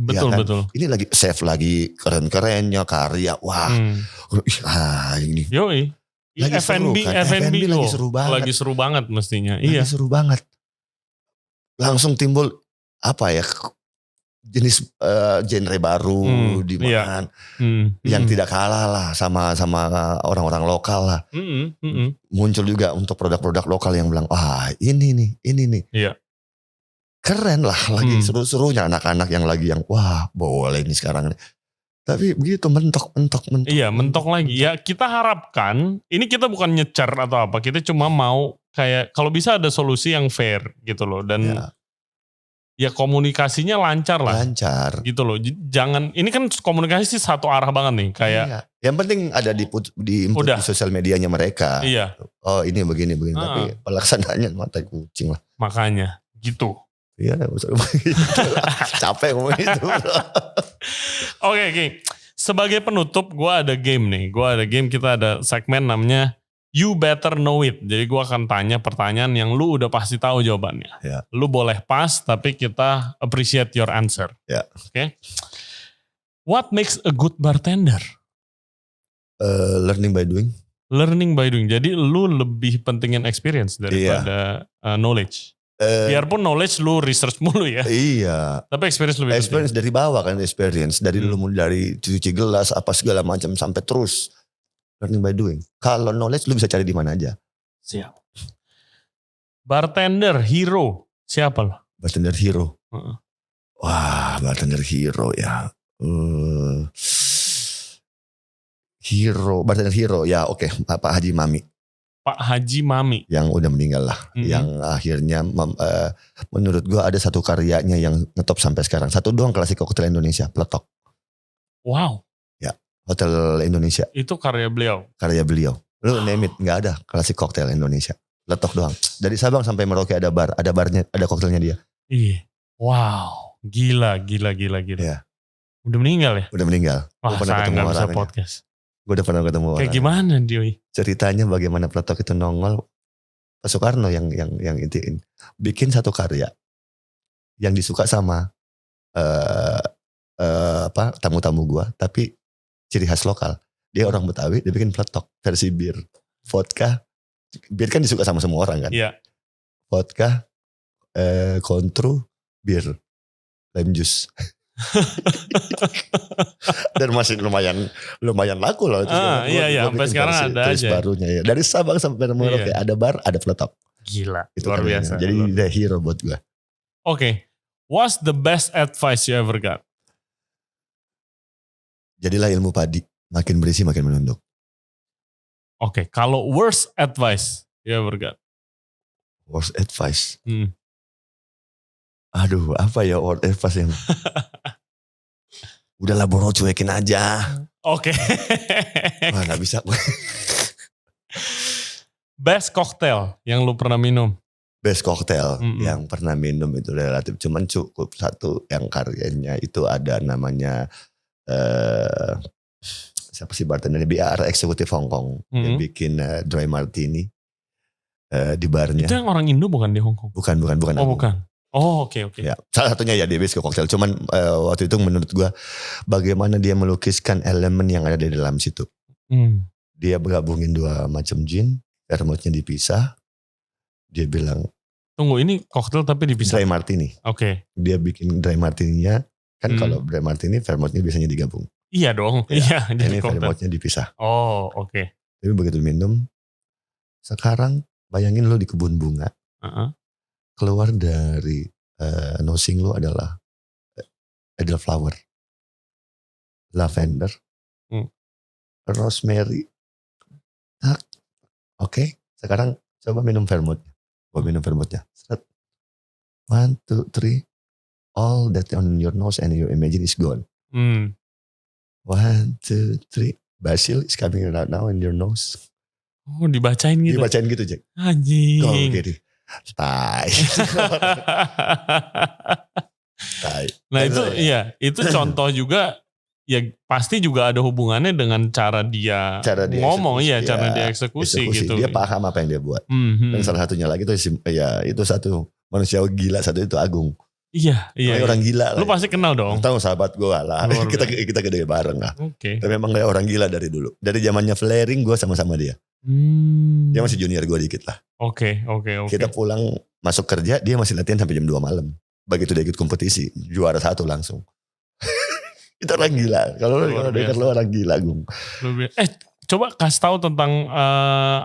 A: Betul, ya kan? Betul.
B: Ini lagi chef lagi keren-kerennya, karya. Wah. Ini.
A: Yoi.
B: Lagi
A: F&B
B: lagi seru banget.
A: Lagi seru banget mestinya.
B: Lagi seru banget. Langsung timbul apa ya, jenis genre baru di mana yang tidak kalah lah sama orang-orang lokal lah. Muncul juga untuk produk-produk lokal yang bilang ini nih.
A: Iya.
B: Keren lah, lagi seru-serunya anak-anak yang wah boleh ini sekarang. Tapi begitu mentok.
A: Iya mentok lagi. Ya kita harapkan, ini kita bukan nyecar atau apa, kita cuma mau kayak kalau bisa ada solusi yang fair gitu loh. Dan ya komunikasinya lancar lah.
B: Lancar.
A: Gitu loh. Jangan, ini kan komunikasi satu arah banget nih. Kayak
B: yang penting ada di input di sosial medianya mereka.
A: Iya.
B: Oh ini begini. Tapi pelaksanaannya mata kucing lah.
A: Makanya gitu.
B: Iya, capek ngomong itu.
A: Oke. Sebagai penutup, gue ada game nih. Kita ada segmen namanya You Better Know It. Jadi gue akan tanya pertanyaan yang lu udah pasti tahu jawabannya.
B: Ya.
A: Lu boleh pas, tapi kita appreciate your answer.
B: Ya.
A: Oke. What makes a good bartender?
B: Learning by doing.
A: Learning by doing. Jadi lu lebih pentingin experience daripada knowledge. Biarpun knowledge lu research mulu ya.
B: Iya.
A: Tapi experience lebih
B: experience dari bawah kan, experience dari dulu dari cuci gelas apa segala macam sampai terus learning by doing. Kalau knowledge lu bisa cari di mana aja.
A: Siap. Bartender hero siapa lo?
B: Bartender hero. Wah, bartender hero ya. Bartender hero ya oke. Pak Haji Mami.
A: Pak Haji Mami.
B: Yang udah meninggal lah. Yang akhirnya menurut gue ada satu karyanya yang ngetop sampai sekarang. Satu doang klasik hotel Indonesia, Peletok.
A: Wow.
B: Ya, Hotel Indonesia.
A: Itu karya beliau?
B: Karya beliau. Lu name it, gak ada klasik hotel Indonesia. Letok doang. Dari Sabang sampai Merauke ada barnya, ada koktelnya dia.
A: Iya. Wow. Gila.
B: Iya.
A: Udah meninggal ya?
B: Udah meninggal.
A: Wah, saya gak bisa podcast.
B: Gue udah pernah ketemu
A: Kayak gimana dia?
B: Ceritanya bagaimana Peletok itu nongol. Pak Soekarno yang intiin. Bikin satu karya yang disuka sama tamu-tamu gue. Tapi ciri khas lokal. Dia orang Betawi, dia bikin Peletok versi bir. Vodka. Bir kan disuka sama semua orang kan.
A: Iya.
B: Vodka, kontru, bir, lime juice. Dan masih lumayan laku loh itu.
A: Iya, sampai sekarang ada aja.
B: Barunya ya. Dari Sabang sampai Merauke ada bar, ada Peletok.
A: Gila,
B: itu
A: luar biasa.
B: Jadi the hero buat gue.
A: Oke. What's the best advice you ever got?
B: Jadilah ilmu padi, makin berisi makin menunduk.
A: Oke, kalau worst advice you ever got?
B: Worst advice? Aduh, apa ya worst advice yang... Udahlah bro, cuekin aja.
A: Oke.
B: Wah, gak bisa.
A: Best cocktail yang lu pernah minum?
B: Best cocktail yang pernah minum itu relatif. Cuman cukup satu yang karyanya itu ada namanya... siapa sih bartendernya? BR Eksekutif Hong Kong. Yang bikin dry martini di barnya.
A: Itu yang orang Indo bukan di Hong Kong?
B: Bukan.
A: Oh bukan. Oh oke.
B: Ya, salah satunya ya dia base ke cocktail. Cuman waktu itu menurut gue bagaimana dia melukiskan elemen yang ada di dalam situ. Dia gabungin dua macam gin, vermouthnya dipisah. Dia bilang,
A: tunggu ini cocktail tapi dipisah?
B: Dry martini.
A: Oke.
B: Dia bikin dry martininya, kan kalau dry martini vermouthnya biasanya digabung.
A: Iya dong. Iya.
B: Ini vermouthnya dipisah.
A: Oh oke.
B: Tapi begitu minum, sekarang bayangin lo di kebun bunga. Keluar dari nosing lo adalah elderflower, lavender, rosemary. Oke, sekarang coba minum vermouthnya. Gue minum vermouthnya. 1, 2, 3, all that on your nose and your imagine is gone. 1, 2, 3, basil is coming out now in your nose.
A: Oh dibacain gitu? Dibacain
B: gitu Jack.
A: Anjing.
B: Kok gini. Tai.
A: Nah itu iya, itu contoh juga ya pasti juga ada hubungannya dengan cara dia ngomong ya, cara dia eksekusi gitu.
B: Dia paham apa yang dia buat. Dan salah satunya lagi tuh ya itu satu manusia gila, satu itu Agung.
A: Iya.
B: Orang gila.
A: Lu pasti kenal dong.
B: Tahu sahabat gue lah. Kita gede bareng lah.
A: Oke.
B: Tapi memang dia orang gila dari dulu. Dari zamannya flaring gue sama-sama dia. Dia masih junior gue dikit lah.
A: Oke.
B: Kita pulang masuk kerja, dia masih latihan sampai jam 2 malam. Begitu dia ikut kompetisi, juara 1 langsung. Itu orang gila. Kalau dekat lo orang gila, Agung.
A: Coba kasih tahu tentang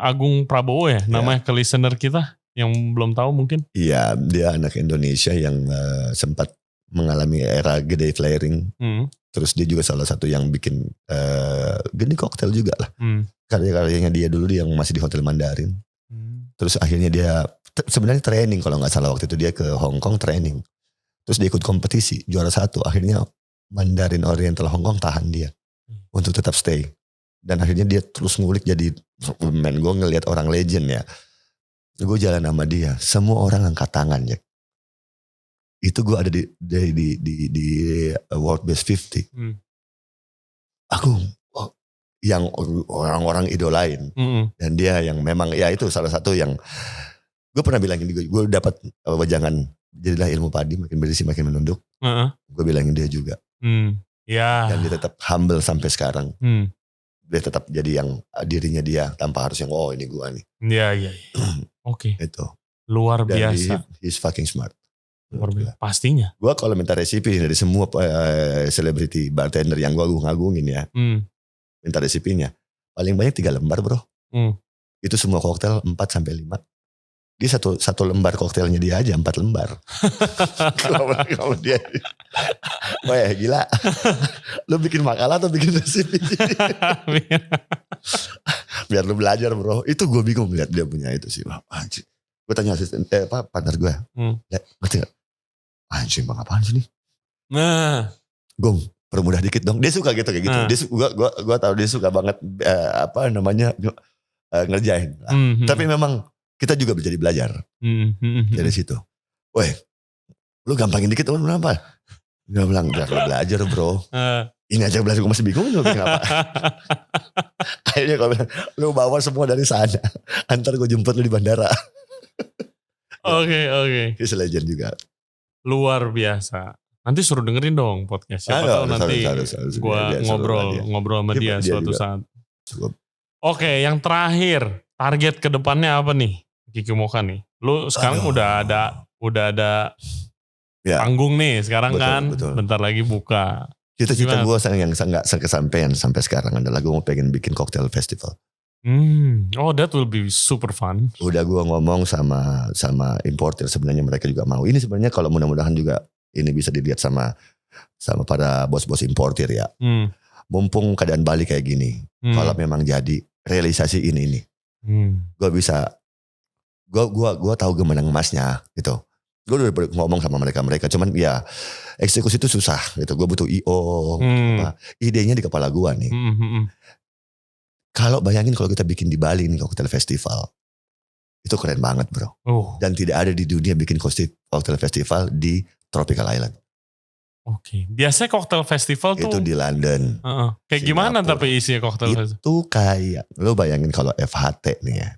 A: Agung Prabowo ya, namanya ke listener kita yang belum tahu mungkin. Iya,
B: dia anak Indonesia yang sempat mengalami era gede flaring. Terus dia juga salah satu yang bikin gini koktel juga lah. Karya-karyanya dia dulu yang masih di Hotel Mandarin. Terus akhirnya dia sebenarnya training kalau gak salah waktu itu dia ke Hong Kong training. Terus dia ikut kompetisi juara 1. Akhirnya Mandarin Oriental Hong Kong tahan dia untuk tetap stay. Dan akhirnya dia terus ngulik jadi gue ngelihat orang legend ya. Gue jalan sama dia. Semua orang angkat tangan ya. Itu gue ada di World Best 50. Aku yang orang-orang idolain. Dan dia yang memang ya itu salah satu yang gue pernah bilangin gue dapat wejangan jadilah ilmu padi makin berisi makin menunduk. Gue bilangin dia juga. Dan dia tetap humble sampai sekarang. Dia tetap jadi yang dirinya dia tanpa harus yang ini gue nih.
A: Iya. Oke.
B: Itu.
A: Luar biasa.
B: He's fucking smart.
A: Luar biasa. Pastinya.
B: Gue kalau minta resipi dari semua selebriti bartender yang gue agung-agungin ya. Minta resipinya. Paling banyak 3 lembar bro. Itu semua koktel 4-5. Dia satu lembar koktelnya dia aja 4 lembar. Kalau dia. Wah gila. Lu bikin makalah atau bikin resipi? Biar lu belajar bro. Itu gue bingung lihat dia punya itu sih. Anjir. Gue tanya asisten partner gue. Ngerti gak? Anjir bang apaan sih nih?
A: Nah.
B: Gong. Permudah dikit dong. Dia suka gitu kayak gitu. Dia gue tahu dia suka banget ngerjain. Tapi memang kita juga jadi belajar dari situ. Weh, lu gampangin dikit, kenapa? Gue bilang, biar lu belajar bro. Ini aja belajar, gue masih bingung lu bikin apa. Akhirnya gue bilang, lu bawa semua dari sana. Antar gue jemput lu di bandara.
A: Oke.
B: He's a legend juga.
A: Luar biasa. Nanti suruh dengerin dong podcast. Siapa tahu nanti gue ngobrol sama dia suatu saat. Oke, yang terakhir, target kedepannya apa nih, Kiki Mocha nih? Lu sekarang udah ada panggung nih sekarang, betul. Bentar lagi buka.
B: Cita-cita gue yang gak kesampaian sampai sekarang adalah gue mau pengen bikin cocktail festival.
A: Oh, that will be super fun.
B: Udah gue ngomong sama importer, sebenarnya mereka juga mau. Ini sebenarnya kalau mudah-mudahan juga ini bisa dilihat sama para bos-bos importer ya. Mumpung keadaan Bali kayak gini, kalau memang jadi realisasi ini, gue bisa, gue tahu gemenang emasnya gitu. Gue udah ngomong sama mereka, cuman ya eksekusi itu susah gitu. Gue butuh IO, idenya di kepala gue nih. Kalau bayangin kalau kita bikin di Bali nih cocktail festival, itu keren banget bro. Dan tidak ada di dunia bikin cocktail festival di Tropical Island.
A: Oke. Biasanya cocktail festival tuh
B: itu di London.
A: Kayak gimana tapi isinya cocktail festival?
B: Itu kayak, lo bayangin kalau FHT nih ya.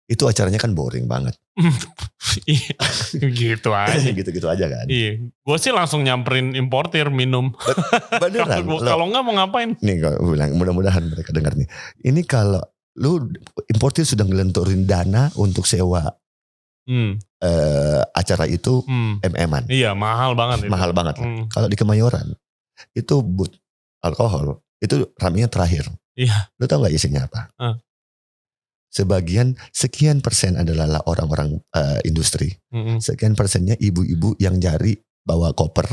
B: Itu acaranya kan boring banget.
A: Gitu aja.
B: Gitu-gitu aja kan.
A: Iya. Gue sih langsung nyamperin importir minum.
B: Beneran.
A: Kalau enggak mau ngapain?
B: Nih gue bilang, mudah-mudahan mereka dengar nih. Ini kalau lu importir sudah ngelenturin dana untuk sewa acara itu MM-an.
A: Iya, mahal banget.
B: Mahal banget. Kalau di Kemayoran itu booth alkohol itu ramenya terakhir.
A: Iya.
B: Lu tau gak isinya apa? Sekian persen adalah orang-orang industri. Sekian persennya ibu-ibu yang jari bawa koper.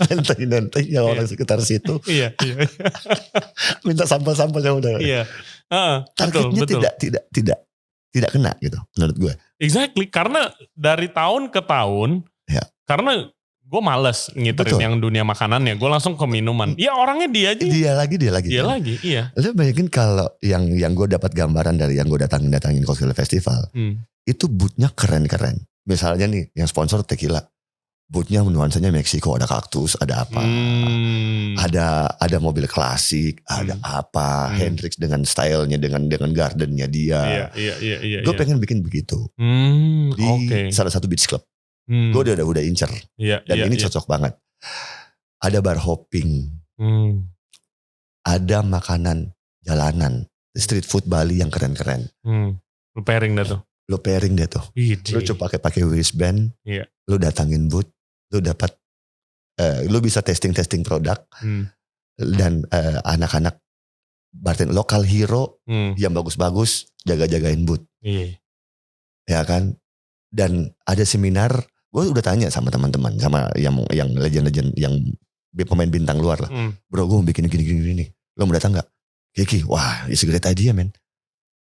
B: Nanti yang orang sekitar situ.
A: Iya.
B: Minta sampel-sampel yang udah.
A: Iya.
B: Targetnya
A: betul.
B: tidak kena gitu menurut gue.
A: Exactly. Karena dari tahun ke tahun.
B: Ya.
A: Karena gue males ngiterin yang dunia makanannya. Gue langsung ke minuman. Ya orangnya dia aja. Dia lagi. Iya.
B: Lu bayangin kalau yang gue dapat gambaran dari yang gue datangin cocktail festival. Itu boothnya keren-keren. Misalnya nih yang sponsor tequila. Boothnya nuansanya Meksiko, ada kaktus, ada apa. Ada mobil klasik, ada apa. Hendrix dengan stylenya, dengan gardennya dia.
A: Iya.
B: Gue pengen bikin begitu. Di salah satu beach club. Gue udah incer. Dan ini cocok banget. Ada bar hopping. Ada makanan jalanan. Street food Bali yang keren-keren.
A: Lu pairing dah tuh.
B: Lu coba pakai wristband. Lu datangin booth. Lu dapat. Lu bisa testing produk. Dan anak-anak bartender lokal hero. Yang bagus-bagus. Jaga-jagain booth. Ya kan. Dan ada seminar. Gue udah tanya sama teman-teman, sama yang legend-legend, yang pemain bintang luar lah. Bro, gue mau bikin gini nih. Lo mau datang gak? Kiki, wah, it's a great idea men.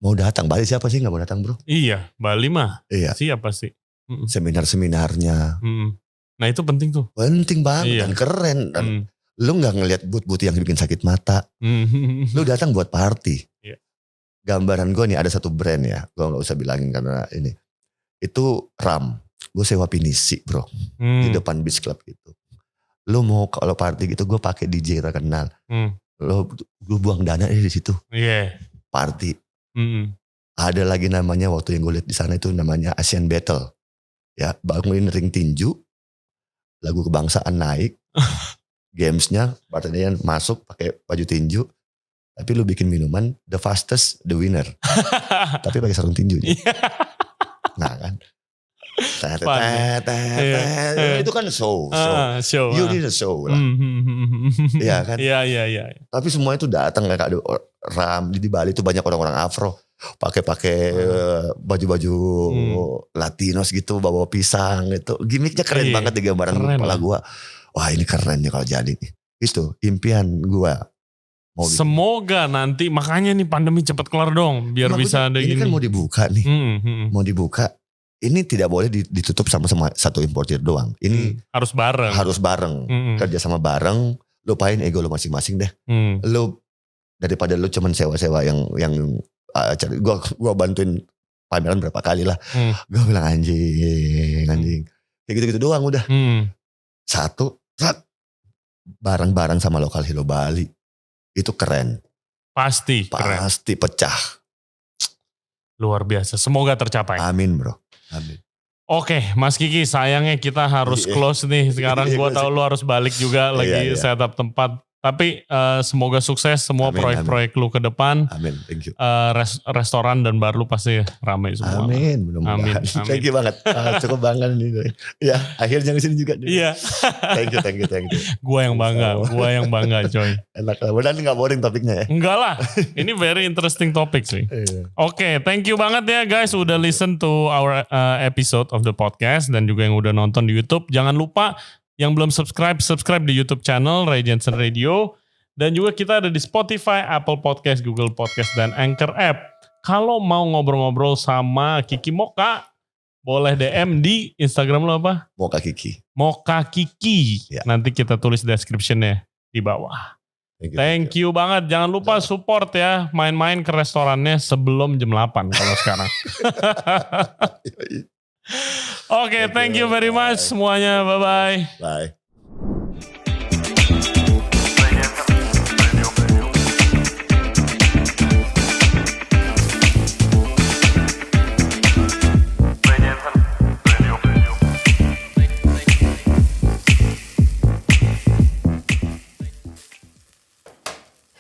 B: Mau datang, Bali siapa sih gak mau datang bro?
A: Iya, Bali mah.
B: Iya.
A: Siapa sih?
B: Seminar-seminarnya.
A: Nah itu penting tuh.
B: Penting banget dan keren. Dan lo gak ngeliat booth-booth yang bikin sakit mata. Lo datang buat party. Gambaran gue nih ada satu brand ya. Gue gak usah bilangin karena ini. Itu Ram. Gue sewa pinisi bro. Di depan beach club gitu. Lo mau kalau party gitu gue pakai DJ terkenal. Gue buang dana di situ. Party. Ada lagi namanya waktu yang gue lihat di sana itu namanya Asian Battle. Ya, bangunin ring tinju. Lagu kebangsaan naik. Gamesnya bartendernya masuk pakai baju tinju. Tapi lu bikin minuman the fastest the winner. Tapi pakai sarung tinju. Nah kan. Itu kan show. You need a show lah. Iya kan?
A: Iya.
B: Tapi semua itu datang kayak ada Ram di Bali itu banyak orang-orang Afro pakai baju-baju Latinos gitu, bawa pisang gitu. Gimiknya keren banget di gambaran kepala gua. Wah, ini keren nih kalau jadi. Itu impian gua.
A: Semoga nanti makanya nih pandemi cepat kelar dong biar bisa ada
B: ini
A: gini.
B: Kan mau dibuka nih. Mau dibuka. Ini tidak boleh ditutup sama satu importir doang. Ini
A: harus bareng.
B: Kerja sama bareng. Lupain ego lo masing-masing deh. Lo daripada lo cuman sewa-sewa yang gua bantuin pameran berapa kali lah. Gue bilang anjing. Kayak gitu-gitu doang udah. Satu, bareng-bareng sama lokal Hero Bali. Itu keren.
A: Pasti
B: pecah.
A: Luar biasa. Semoga tercapai.
B: Amin bro. Amin.
A: Oke, Mas Kiki, sayangnya kita harus close nih. Sekarang gue tahu lu harus balik juga lagi setup tempat. Tapi semoga sukses semua proyek-proyek lu ke depan.
B: Amin, thank you.
A: Restoran dan bar lu pasti ramai semua.
B: Amin, mudah-mudahan. Thank you banget. Cukup bangga nih. Ya, akhirnya kesini juga.
A: Iya.
B: Thank you.
A: Gua yang bangga coy.
B: Enak lah, mudah-mudahan gak boring topiknya ya.
A: Enggak lah, ini very interesting topic sih. Oke, thank you banget ya guys udah listen to our episode of the podcast. Dan juga yang udah nonton di YouTube. Jangan lupa yang belum subscribe di YouTube channel Ray Jensen Radio. Dan juga kita ada di Spotify, Apple Podcast, Google Podcast, dan Anchor App. Kalau mau ngobrol-ngobrol sama Kiki Mocha, boleh DM di Instagram lo apa?
B: Mocha Kiki.
A: Mocha Kiki.
B: Ya.
A: Nanti kita tulis description-nya di bawah. Thank you banget. Jangan lupa support ya. Main-main ke restorannya sebelum jam 8 kalau sekarang. Oke, thank you very much semuanya. Bye-bye.
B: Bye.